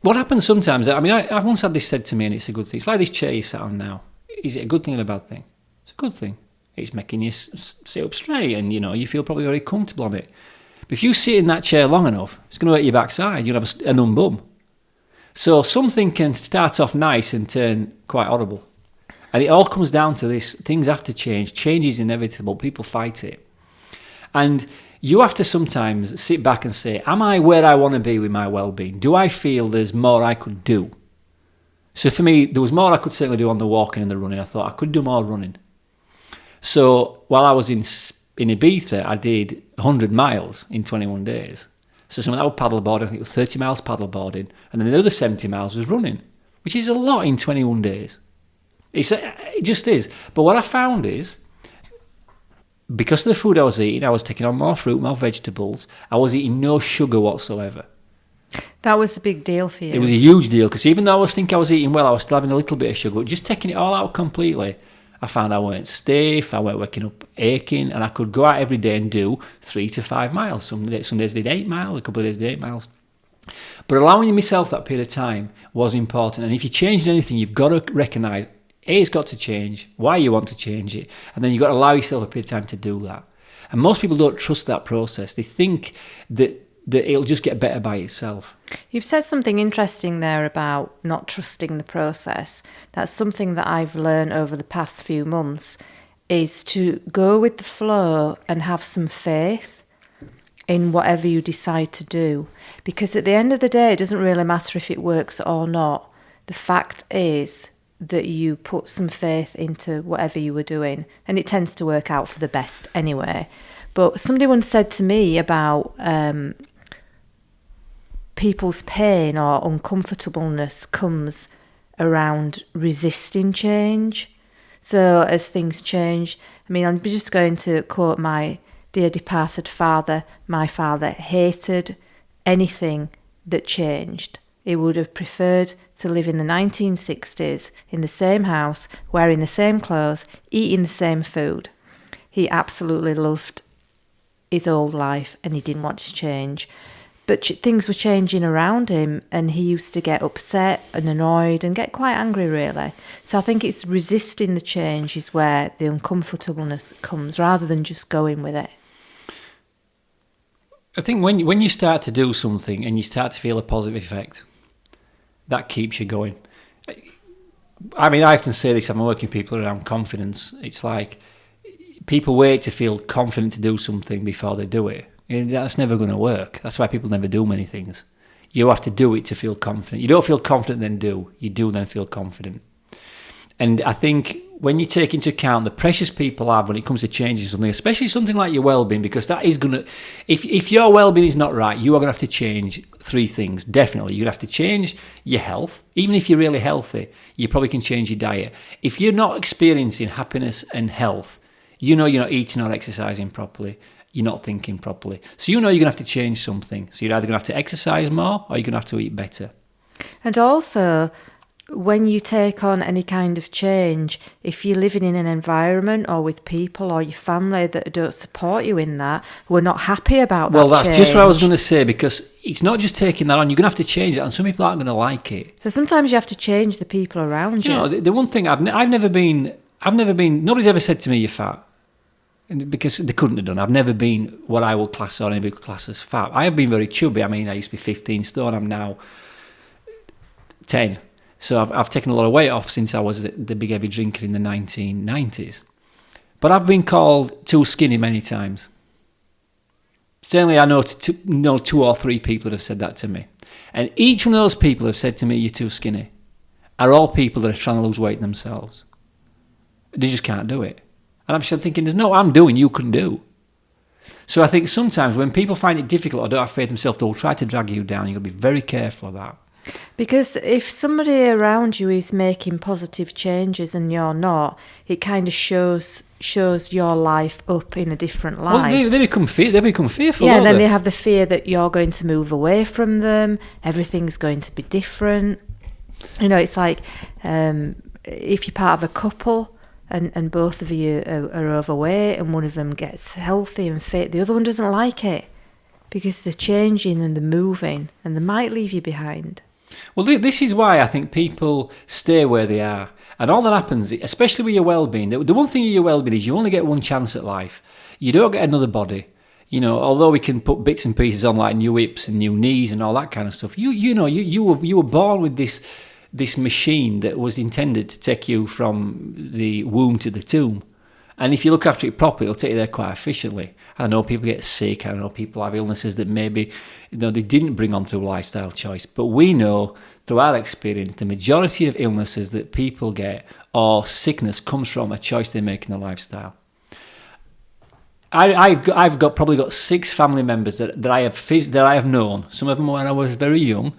S1: What happens sometimes, I mean, I once had this said to me, and it's a good thing. It's like this chair you sat on now. Is it a good thing or a bad thing? It's a good thing. It's making you sit up straight, and you feel probably very comfortable on it. But if you sit in that chair long enough, it's going to hurt your backside. You'll have a numb bum. So something can start off nice and turn quite horrible. And it all comes down to this. Things have to change. Change is inevitable. People fight it. And you have to sometimes sit back and say, am I where I want to be with my well-being? Do I feel there's more I could do? So for me, there was more I could certainly do on the walking and the running. I thought I could do more running. So while I was in Ibiza, I did 100 miles in 21 days. So some of that was paddleboarding, I think it was 30 miles paddleboarding, and then the other 70 miles was running, which is a lot in 21 days. It just is. But what I found is, because of the food I was eating, I was taking on more fruit, more vegetables. I was eating no sugar whatsoever.
S2: That was a big deal for you.
S1: It was a huge deal, because even though I was thinking I was eating well, I was still having a little bit of sugar. But just taking it all out completely, I found I weren't stiff, I weren't waking up aching, and I could go out every day and do 3 to 5 miles. Some days I did 8 miles, a couple of days I did 8 miles. But allowing myself that period of time was important. And if you're changing anything, you've got to recognise, A, it's got to change, why you want to change it, and then you've got to allow yourself a period of time to do that. And most people don't trust that process. They think that it'll just get better by itself.
S2: You've said something interesting there about not trusting the process. That's something that I've learned over the past few months, is to go with the flow and have some faith in whatever you decide to do. Because at the end of the day, it doesn't really matter if it works or not. The fact is that you put some faith into whatever you were doing, and it tends to work out for the best anyway. But somebody once said to me about people's pain or uncomfortableness comes around resisting change. So as things change, I mean, I'm just going to quote my dear departed father. My father hated anything that changed. He would have preferred to live in the 1960s in the same house, wearing the same clothes, eating the same food. He absolutely loved his old life and he didn't want to change. But things were changing around him and he used to get upset and annoyed and get quite angry, really. So I think it's resisting the change is where the uncomfortableness comes, rather than just going with it.
S1: I think when you start to do something and you start to feel a positive effect, that keeps you going. I mean, I often say this, I'm working people around confidence. It's like people wait to feel confident to do something before they do it. And that's never going to work. That's why people never do many things. You have to do it to feel confident. You don't feel confident, then do. You do, then feel confident. And I think when you take into account the pressures people have when it comes to changing something, especially something like your well-being, because that is going to... If your well-being is not right, you are going to have to change 3 things, definitely. You're going to have to change your health. Even if you're really healthy, you probably can change your diet. If you're not experiencing happiness and health, you know you're not eating or exercising properly. You're not thinking properly. So you know you're going to have to change something. So you're either going to have to exercise more or you're going to have to eat better.
S2: And also, when you take on any kind of change, if you're living in an environment or with people or your family that don't support you in that, we're not happy about that.
S1: Well, that's
S2: change.
S1: just what I was going to say, because it's not just taking that on. You're going to have to change it, and some people aren't going to like it.
S2: So sometimes you have to change the people around you.
S1: You know, the one thing I've never been. Nobody's ever said to me you're fat. Because they couldn't have done. I've never been what I would class or anybody would class as fat. I have been very chubby. I mean, I used to be 15 stone. I'm now 10. So I've taken a lot of weight off since I was the big heavy drinker in the 1990s. But I've been called too skinny many times. Certainly I know 2 or 3 people that have said that to me. And each one of those people have said to me, you're too skinny, are all people that are trying to lose weight themselves. They just can't do it. And I'm just thinking, there's no I'm doing you couldn't do. So I think sometimes when people find it difficult or don't have faith in themselves, they'll try to drag you down. You've got to be very careful of that.
S2: Because if somebody around you is making positive changes and you're not, it kind of shows shows your life up in a different
S1: Well,
S2: light.
S1: they become fearful.
S2: Yeah,
S1: don't
S2: and then
S1: they?
S2: they have the fear that you're going to move away from them. Everything's going to be different. You know, it's like if you're part of a couple and both of you are overweight and one of them gets healthy and fit, the other one doesn't like it because they're changing and they're moving and they might leave you behind.
S1: Well, this is why I think people stay where they are. And all that happens, especially with your well-being, the one thing with your well-being is you only get one chance at life. You don't get another body. You know, although we can put bits and pieces on like new hips and new knees and all that kind of stuff, you were born with this machine that was intended to take you from the womb to the tomb. And if you look after it properly, it'll take you there quite efficiently. I know people get sick. I know people have illnesses that maybe they didn't bring on through lifestyle choice. But we know through our experience, the majority of illnesses that people get or sickness comes from a choice they make in their lifestyle. I've probably got 6 family members that I have known. Some of them when I was very young,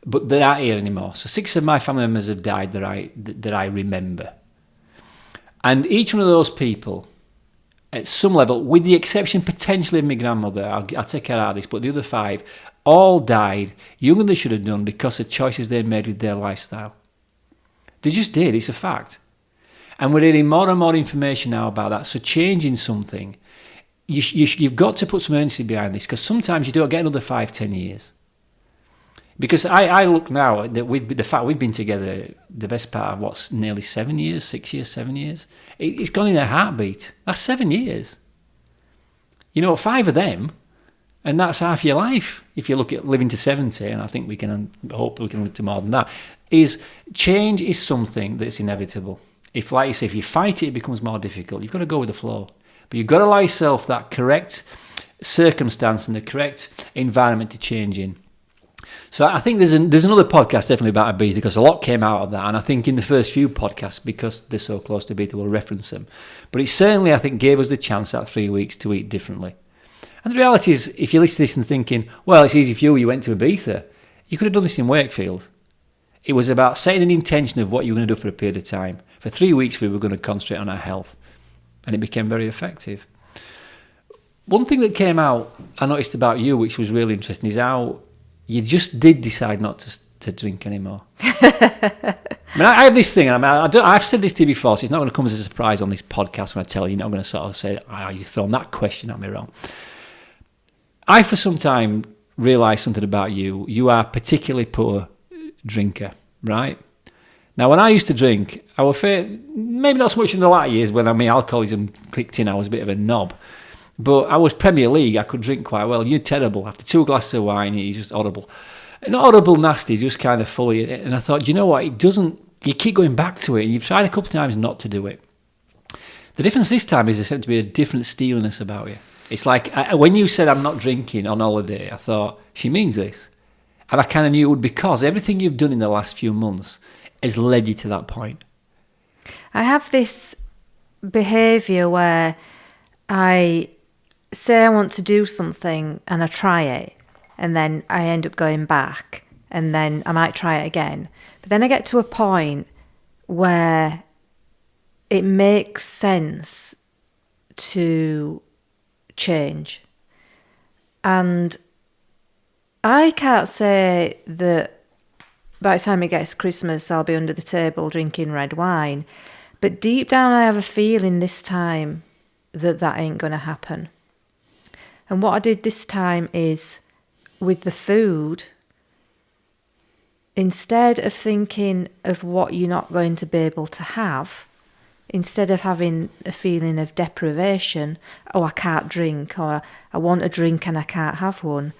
S1: but they're not here anymore. So 6 of my family members have died that I remember. And each one of those people, at some level, with the exception potentially of my grandmother, I'll take her out of this, but the other 5 all died younger than they should have done because of choices they made with their lifestyle. They just did, it's a fact. And we're hearing more and more information now about that. So changing something, you've got to put some urgency behind this because sometimes you don't get another 5-10 years. Because I look now at the fact we've been together the best part of nearly 7 years, 6 years, 7 years. It's gone in a heartbeat. That's 7 years. 5 of them, and that's half your life. If you look at living to 70, and I think we can hope we can live to more than that. Change is something that's inevitable. If, like you say, if you fight it, it becomes more difficult. You've got to go with the flow, but you've got to allow yourself that correct circumstance and the correct environment to change in. So I think there's another podcast definitely about Ibiza because a lot came out of that, and I think in the first few podcasts, because they're so close to Ibiza, we'll reference them. But it certainly, I think, gave us the chance that 3 weeks to eat differently. And the reality is, if you listen to this and thinking, well, it's easy for you went to Ibiza, you could have done this in Wakefield. It was about setting an intention of what you were going to do for a period of time. For 3 weeks, we were going to concentrate on our health, and it became very effective. One thing that came out, I noticed about you, which was really interesting, is how you just did decide not to drink anymore. I have this thing. I've said this to you before, so it's not going to come as a surprise on this podcast when I tell you. You're not going to sort of say, you've thrown that question at me wrong. I, for some time, realised something about you. You are a particularly poor drinker, right? Now, when I used to drink, I was maybe not so much in the latter years when my alcoholism clicked in. I was a bit of a knob. But I was Premier League, I could drink quite well. You're terrible. After 2 glasses of wine, you're just horrible. Not horrible, nasty, just kind of fully. And I thought, you know what, you keep going back to it, and you've tried a couple of times not to do it. The difference this time is there seems to be a different steeliness about you. It's like, when you said I'm not drinking on holiday, I thought, she means this. And I kind of knew it would because everything you've done in the last few months has led you to that point.
S2: I have this behaviour where I say I want to do something and I try it and then I end up going back and then I might try it again. But then I get to a point where it makes sense to change. And I can't say that by the time it gets Christmas I'll be under the table drinking red wine, but deep down I have a feeling this time that ain't going to happen. And what I did this time is, with the food, instead of thinking of what you're not going to be able to have, instead of having a feeling of deprivation, I can't drink, or I want a drink and I can't have one,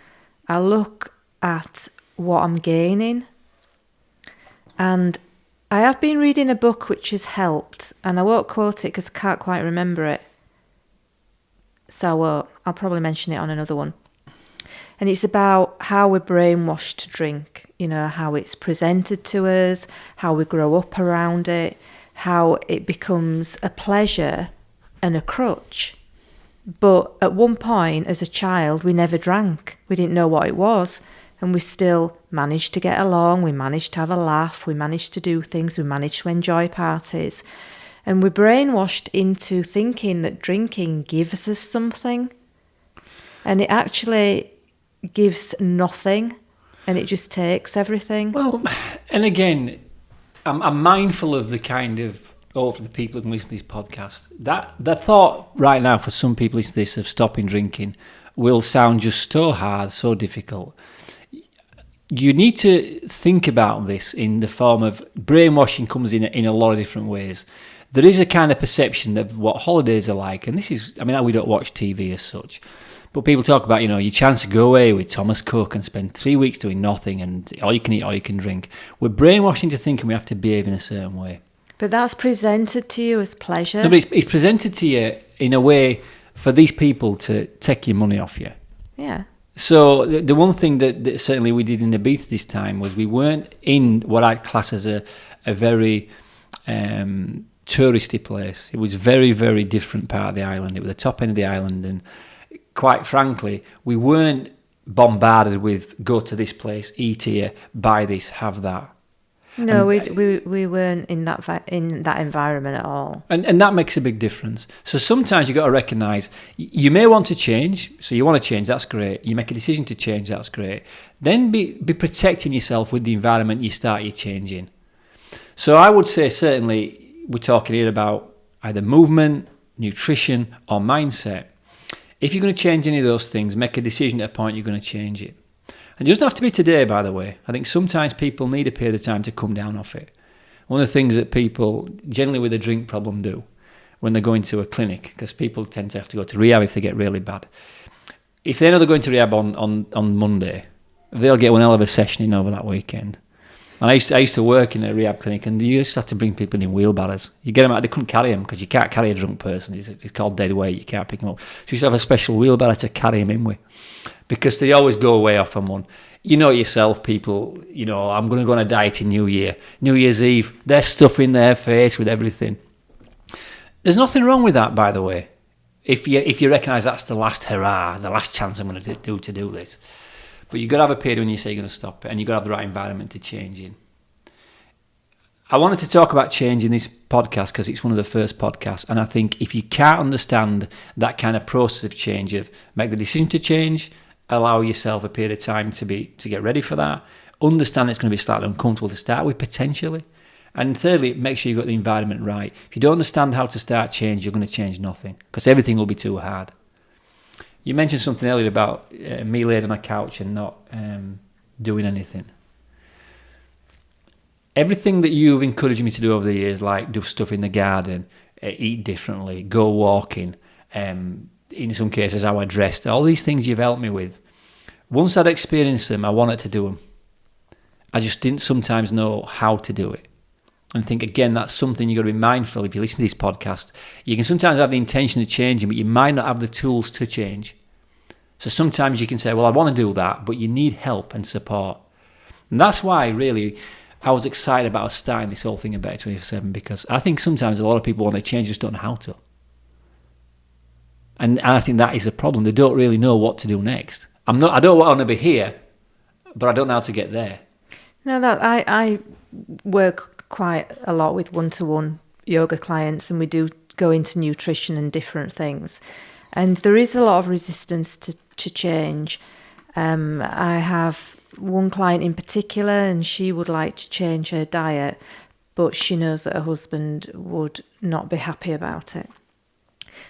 S2: I look at what I'm gaining. And I have been reading a book which has helped, and I won't quote it because I can't quite remember it. So I'll probably mention it on another one. And it's about how we're brainwashed to drink, how it's presented to us, how we grow up around it, how it becomes a pleasure and a crutch. But at one point, as a child, we never drank. We didn't know what it was. And we still managed to get along. We managed to have a laugh. We managed to do things. We managed to enjoy parties. And we're brainwashed into thinking that drinking gives us something. And it actually gives nothing. And it just takes everything.
S1: Well, and again, I'm mindful of the kind of, for the people who can listen to this podcast, that the thought right now for some people listening to this of stopping drinking will sound just so hard, so difficult. You need to think about this in the form of brainwashing comes in a lot of different ways. There is a kind of perception of what holidays are like, and this is, I mean, we don't watch TV as such, but people talk about, your chance to go away with Thomas Cook and spend 3 weeks doing nothing and all you can eat, all you can drink. We're brainwashed into thinking we have to behave in a certain way.
S2: But that's presented to you as pleasure.
S1: No, but it's presented to you in a way for these people to take your money off you.
S2: Yeah.
S1: So the one thing that certainly we did in Ibiza this time was we weren't in what I'd class as a very touristy place. It was very, very different part of the island. It was the top end of the island, and quite frankly, we weren't bombarded with go to this place, eat here, buy this, have that.
S2: No, we weren't in that environment at all.
S1: And that makes a big difference. So sometimes you've got to recognise you may want to change. So you want to change, that's great. You make a decision to change, that's great. Then be protecting yourself with the environment you start your change in. So I would say certainly we're talking here about either movement, nutrition or mindset. If you're going to change any of those things, make a decision at a point you're going to change it. And it doesn't have to be today, by the way. I think sometimes people need a period of time to come down off it. One of the things that people, generally with a drink problem, do when they're going to a clinic, because people tend to have to go to rehab if they get really bad. If they know they're going to rehab on Monday, they'll get one hell of a session in over that weekend. And I used to work in a rehab clinic, and you used to have to bring people in wheelbarrows. You get them out, they couldn't carry them, because you can't carry a drunk person. It's called dead weight, you can't pick them up. So you used to have a special wheelbarrow to carry them in with, because they always go away off on one. You know yourself, people, I'm going to go on a diet in New Year. New Year's Eve, they're stuffing their face with everything. There's nothing wrong with that, by the way. If you recognise that's the last hurrah, the last chance I'm going to do this. But you've got to have a period when you say you're going to stop it, and you've got to have the right environment to change in. I wanted to talk about change in this podcast because it's one of the first podcasts, and I think if you can't understand that kind of process of change, of make the decision to change, allow yourself a period of time to get ready for that, understand it's going to be slightly uncomfortable to start with potentially, and thirdly, make sure you've got the environment right. If you don't understand how to start change, you're going to change nothing, because everything will be too hard. You mentioned something earlier about me laid on a couch and not doing anything. Everything that you've encouraged me to do over the years, like do stuff in the garden, eat differently, go walking, in some cases how I dressed, all these things you've helped me with. Once I'd experienced them, I wanted to do them. I just didn't sometimes know how to do it. And I think, again, that's something you've got to be mindful if you listen to this podcast. You can sometimes have the intention of changing, but you might not have the tools to change. So sometimes you can say, well, I want to do that, but you need help and support. And that's why, really, I was excited about starting this whole thing at Better 24/7, because I think sometimes a lot of people want to change, just don't know how to. And I think that is a problem. They don't really know what to do next. I don't want to be here, but I don't know how to get there.
S2: No, that I work quite a lot with one-to-one yoga clients, and we do go into nutrition and different things. And there is a lot of resistance to change. I have one client in particular, and she would like to change her diet, but she knows that her husband would not be happy about it.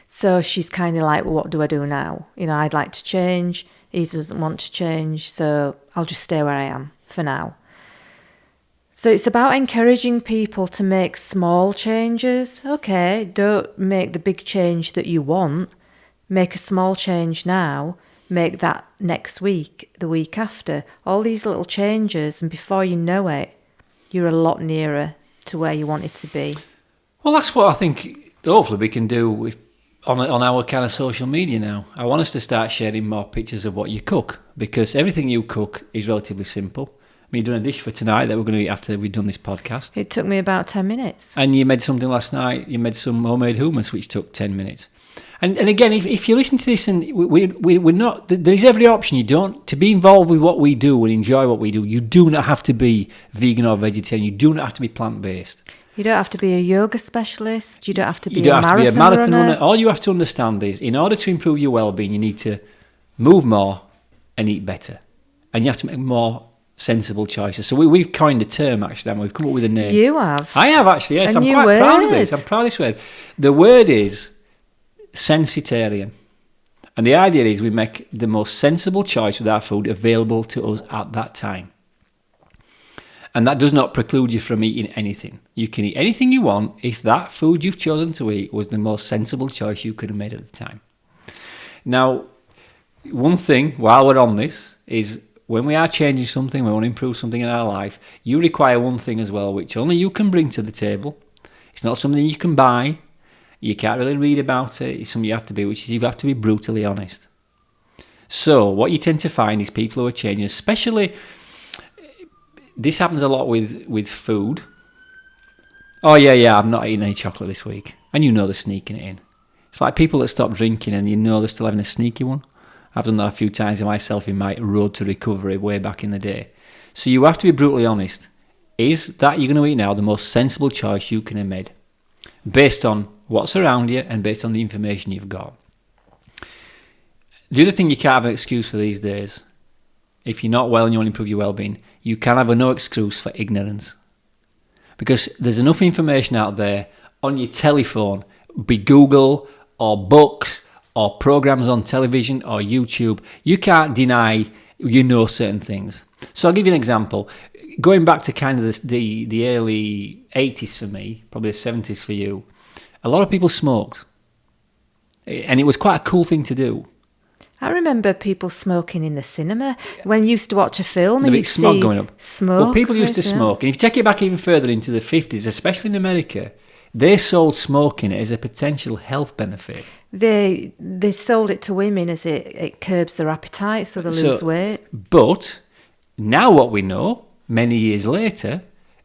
S2: So she's kind of like, well, what do I do now? I'd like to change. He doesn't want to change, so I'll just stay where I am for now. So it's about encouraging people to make small changes. Okay, don't make the big change that you want. Make a small change now. Make that next week, the week after. All these little changes, and before you know it, you're a lot nearer to where you want it to be.
S1: Well, that's what I think hopefully we can do on our kind of social media now. I want us to start sharing more pictures of what you cook, because everything you cook is relatively simple. I mean, you've done a dish for tonight that we're going to eat after we've done this podcast.
S2: It took me about 10 minutes.
S1: And you made something last night. You made some homemade hummus, which took 10 minutes. And again, if you listen to this, and we're not, there's every option. You don't, to be involved with what we do and enjoy what we do, you do not have to be vegan or vegetarian. You do not have to be plant-based.
S2: You don't have to be a yoga specialist. You don't have to be
S1: You don't
S2: a
S1: have to be a
S2: marathon runner.
S1: runner. All you have to understand is, in order to improve your well-being, you need to move more and eat better. And you have to make more sensible choices. So we've coined a term, actually, and we've come up with a name.
S2: You have.
S1: I have, actually, yes.
S2: A
S1: I'm
S2: new
S1: quite proud of
S2: word.
S1: this. I'm proud of this word. The word is sensitarian. And the idea is we make the most sensible choice with our food available to us at that time. And that does not preclude you from eating anything. You can eat anything you want if that food you've chosen to eat was the most sensible choice you could have made at the time. Now, one thing, while we're on this, is when we are changing something, we want to improve something in our life, you require one thing as well, which only you can bring to the table. It's not something you can buy. You can't really read about it. It's something you have to be, which is you have to be brutally honest. So what you tend to find is people who are changing, especially, this happens a lot with food. Oh yeah, I'm not eating any chocolate this week. And you know they're sneaking it in. It's like people that stop drinking and you know they're still having a sneaky one. I've done that a few times myself in my road to recovery way back in the day. So you have to be brutally honest. Is that you're going to eat now the most sensible choice you can have made? Based on what's around you and based on the information you've got. The other thing you can't have an excuse for these days, if you're not well and you want to improve your well-being, you can have no excuse for ignorance. Because there's enough information out there on your telephone, be Google or books or programs on television or YouTube. You can't deny you know certain things. So I'll give you an example. Going back to kind of the early 80s for me, probably the 70s for you, a lot of people smoked. And it was quite a cool thing to do.
S2: I remember people smoking in the cinema when you used to watch a film and
S1: The
S2: you'd
S1: big smog
S2: see
S1: going up.
S2: smoke.
S1: Well, people used to smoke. And if you take it back even further into the 50s, especially in America, they sold smoking as a potential health benefit.
S2: They sold it to women as it curbs their appetite so they lose weight.
S1: But now what we know, many years later,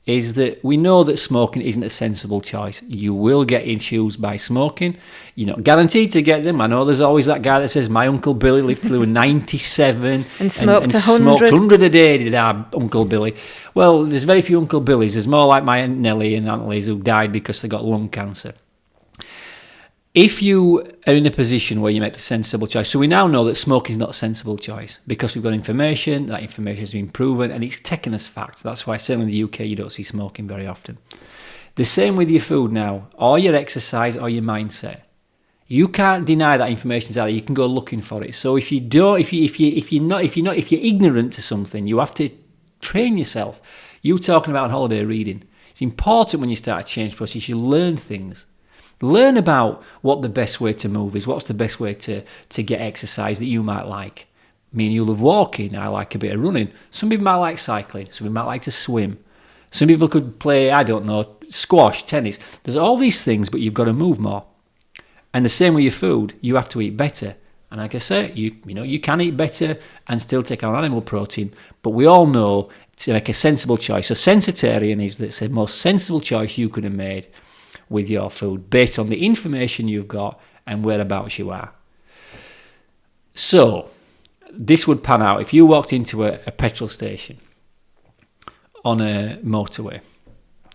S1: is that we know that smoking isn't a sensible choice. You will get issues by smoking. You're not guaranteed to get them. I know there's always that guy that says, my Uncle Billy lived till he was 97
S2: and smoked 100.
S1: Smoked 100 a day, did our Uncle Billy. Well, there's very few Uncle Billys. There's more like my Aunt Nellie and Aunt Liz who died because they got lung cancer. If you are in a position where you make the sensible choice, so we now know that smoking is not a sensible choice because we've got information, that information has been proven, and it's taken as fact. That's why certainly in the UK you don't see smoking very often. The same with your food now, or your exercise, or your mindset. You can't deny that information's out there. You can go looking for it. So if you're ignorant to something, you have to train yourself. You talking about on holiday reading. It's important when you start a change process. You learn things. Learn about what the best way to move is. What's the best way to get exercise that you might like? Me and you love walking. I like a bit of running. Some people might like cycling. Some people might like to swim. Some people could play, I don't know, squash, tennis. There's all these things, but you've got to move more. And the same with your food. You have to eat better. And like I say, you can eat better and still take on animal protein. But we all know to make a sensible choice. So sensitarian is the most sensible choice you could have made with your food based on the information you've got and whereabouts you are. So this would pan out if you walked into a petrol station on a motorway.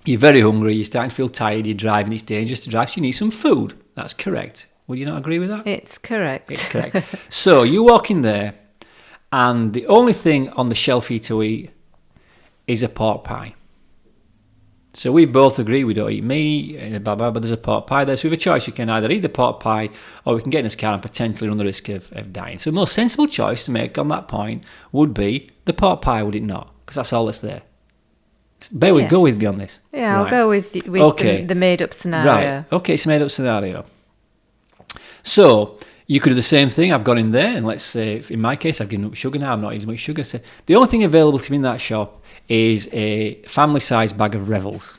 S1: You're very hungry, you're starting to feel tired, you're driving, it's dangerous to drive, so you need some food. That's correct. Would you not agree with that?
S2: It's correct.
S1: It's correct. So you walk in there and the only thing on the shelf for you to eat is a pork pie. So we both agree we don't eat meat, but there's a pork pie there. So we have a choice. You can either eat the pork pie or we can get in this car and potentially run the risk of dying. So the most sensible choice to make on that point would be the pork pie, would it not? Because that's all that's there. Go with me on this.
S2: Yeah,
S1: right.
S2: I'll go with the made-up scenario.
S1: Right, okay, it's a made-up scenario. So you could do the same thing. I've gone in there and let's say, in my case, I've given up sugar now. I'm not eating much sugar. So the only thing available to me in that shop is a family-sized bag of Revels.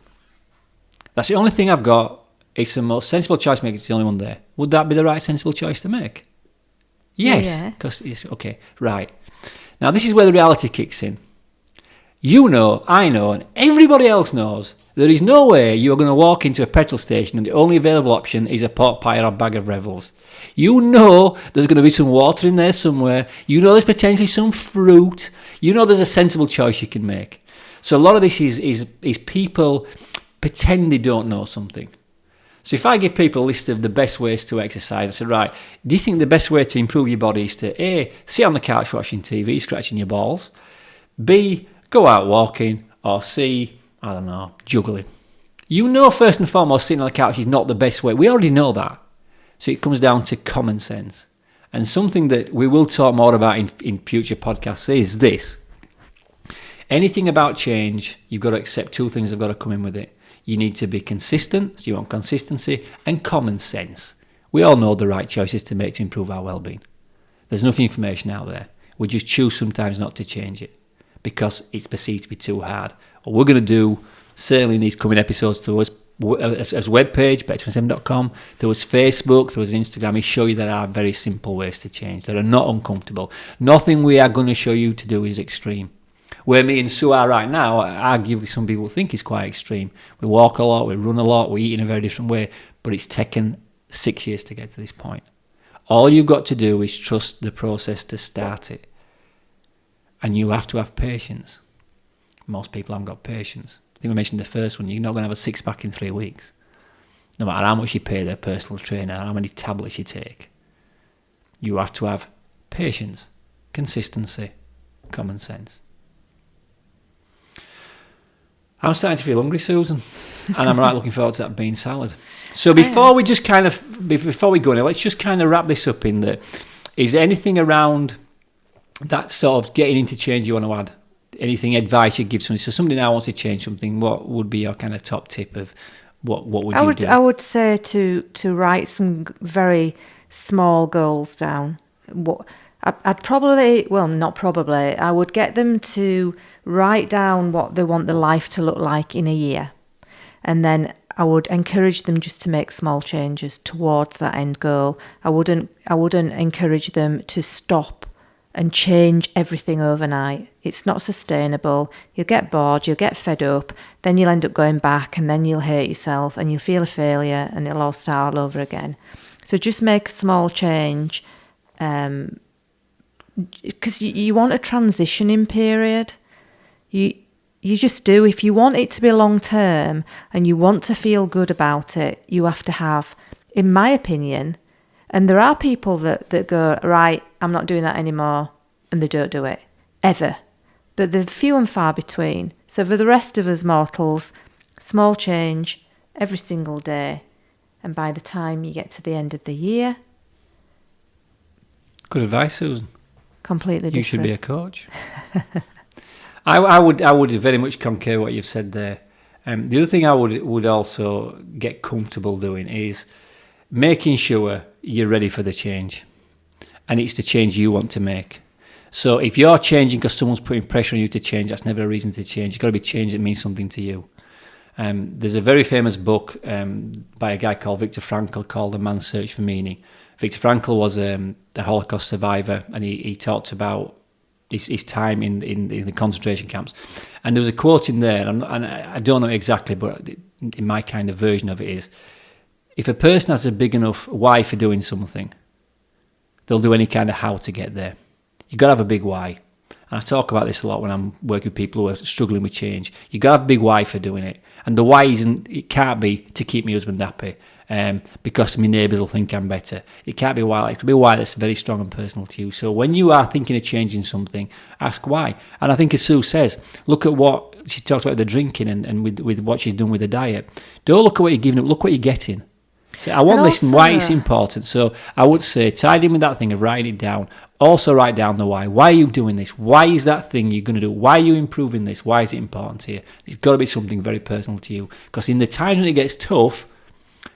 S1: That's the only thing I've got. It's the most sensible choice to make. It's the only one there. Would that be the right sensible choice to make? Yes. Because it's okay. Right. Now this is where the reality kicks in. You know, I know, and everybody else knows there is no way you're going to walk into a petrol station and the only available option is a pork pie or a bag of Revels. You know there's going to be some water in there somewhere. You know there's potentially some fruit. You know there's a sensible choice you can make. So a lot of this is people pretend they don't know something. So if I give people a list of the best ways to exercise, I say, right, do you think the best way to improve your body is to A, sit on the couch watching TV, scratching your balls, B, go out walking, or C, I don't know, juggling? You know, first and foremost, sitting on the couch is not the best way. We already know that. So it comes down to common sense. And something that we will talk more about in future podcasts is this. Anything about change, you've got to accept two things have got to come in with it. You need to be consistent, so you want consistency, and common sense. We all know the right choices to make to improve our well-being. There's enough information out there. We just choose sometimes not to change it because it's perceived to be too hard. What we're going to do, certainly in these coming episodes, through us as webpage, better27.com, there was Facebook, there was Instagram, is show you there are very simple ways to change that are not uncomfortable. Nothing we are going to show you to do is extreme. Where me and Sue are right now, arguably some people think is quite extreme. We walk a lot, we run a lot, we eat in a very different way, but it's taken 6 years to get to this point. All you've got to do is trust the process to start it. And you have to have patience. Most people haven't got patience. I think we mentioned the first one, you're not going to have a six-pack in 3 weeks. No matter how much you pay their personal trainer, how many tablets you take. You have to have patience, consistency, common sense. I'm starting to feel hungry, Susan, and I'm right looking forward to that bean salad. So before we go in, let's just kind of wrap this up in that. Is there anything around that sort of getting into change you want to add? Anything advice you give somebody? So somebody now wants to change something, what would be your kind of top tip of what would you do?
S2: I would say to write some very small goals down. I would get them to write down what they want their life to look like in a year. And then I would encourage them just to make small changes towards that end goal. I wouldn't encourage them to stop and change everything overnight. It's not sustainable. You'll get bored, you'll get fed up, then you'll end up going back and then you'll hate yourself and you'll feel a failure and it'll all start all over again. So just make a small change, because you want a transitioning period. You just do. If you want it to be long term and you want to feel good about it, you have to have, in my opinion, and there are people that go, right, I'm not doing that anymore, and they don't do it, ever. But they're few and far between. So for the rest of us mortals, small change every single day. And by the time you get to the end of the year...
S1: Good advice, Susan.
S2: Completely different.
S1: You should be a coach. I would very much concur what you've said there. The other thing I would also get comfortable doing is making sure you're ready for the change. And it's the change you want to make. So if you're changing because someone's putting pressure on you to change, that's never a reason to change. You've got to be change that means something to you. There's a very famous book by a guy called Viktor Frankl called The Man's Search for Meaning. Viktor Frankl was a Holocaust survivor, and he talked about his time in the concentration camps. And there was a quote in there, and I don't know exactly, but in my kind of version of it is, if a person has a big enough why for doing something, they'll do any kind of how to get there. You've got to have a big why. And I talk about this a lot when I'm working with people who are struggling with change. You've got to have a big why for doing it. And the why it can't be to keep my husband happy because my neighbours will think I'm better. It can't be why. It's going to be a why that's very strong and personal to you. So when you are thinking of changing something, ask why. And I think as Sue says, look at what she talked about the drinking and with what she's done with the diet. Don't look at what you're giving up, look what you're getting. So I want to listen why it's important. So I would say tied in with that thing of writing it down. Also write down the why. Why are you doing this? Why is that thing you're going to do? Why are you improving this? Why is it important to you? It's got to be something very personal to you. Because in the times when it gets tough,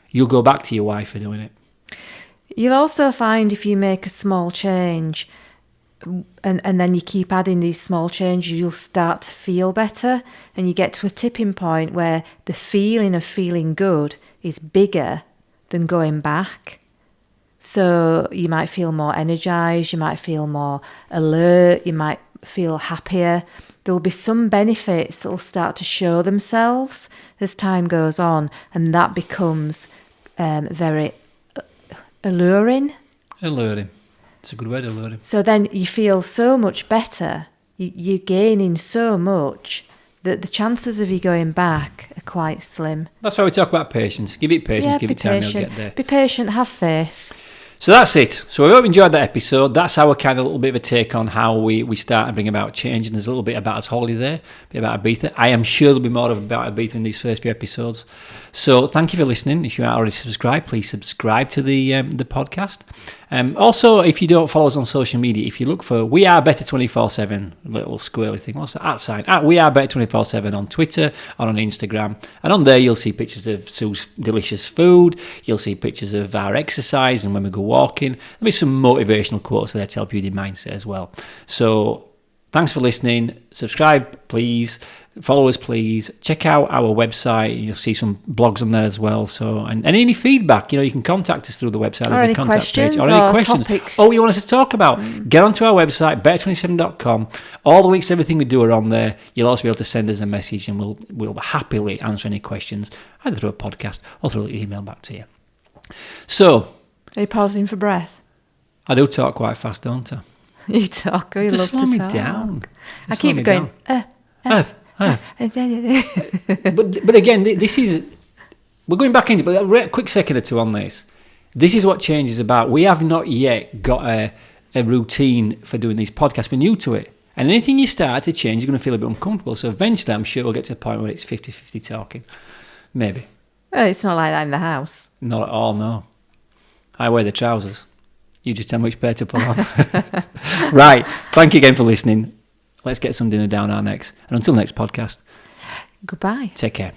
S1: you'll go back to your why for doing it.
S2: You'll also find if you make a small change and then you keep adding these small changes, you'll start to feel better. And you get to a tipping point where the feeling of feeling good is bigger than going back. So you might feel more energized, you might feel more alert, you might feel happier. There will be some benefits that will start to show themselves as time goes on, and that becomes very alluring.
S1: Alluring. It's a good word, alluring.
S2: So then you feel so much better. You're gaining so much the chances of you going back are quite slim.
S1: That's why we talk about patience. Give it patience, give it time, you'll get there.
S2: Be patient, have faith.
S1: So that's it. So I hope you enjoyed that episode. That's our kind of little bit of a take on how we start to bring about change. And there's a little bit about us holiday there, a bit about Ibiza. I am sure there'll be more about Ibiza in these first few episodes. So thank you for listening. If you aren't already subscribed, please subscribe to the podcast. Also, if you don't follow us on social media, if you look for We Are Better 24/7, little squirrely thing, what's that sign? At We Are Better 24/7 on Twitter or on Instagram. And on there, you'll see pictures of Sue's delicious food. You'll see pictures of our exercise and when we go walking. There'll be some motivational quotes there to help you with your mindset as well. So thanks for listening. Subscribe, please. Follow us, please. Check out our website. You'll see some blogs on there as well. So, and any feedback, you can contact us through the website.
S2: There's a contact page.
S1: Or any questions.
S2: Topics.
S1: Oh, you want us to talk about? Get onto our website, better27.com. All the links, everything we do are on there. You'll also be able to send us a message, and we'll happily answer any questions, either through a podcast or through an email back to you. So,
S2: are you pausing for breath?
S1: I do talk quite fast, don't I?
S2: You talk. You love to talk.
S1: Slow me down.
S2: I keep going.
S1: But again, this is, we're going back into, but a quick second or two on this. This is what change is about. We have not yet got a routine for doing these podcasts. We're new to it. And anything you start to change, you're going to feel a bit uncomfortable. So eventually, I'm sure we'll get to a point where it's 50-50 talking. Maybe.
S2: Well, it's not like that in the house.
S1: Not at all, no. I wear the trousers. You just tell me which pair to put on. Right. Thank you again for listening. Let's get some dinner down our necks. And until next podcast.
S2: Goodbye.
S1: Take care.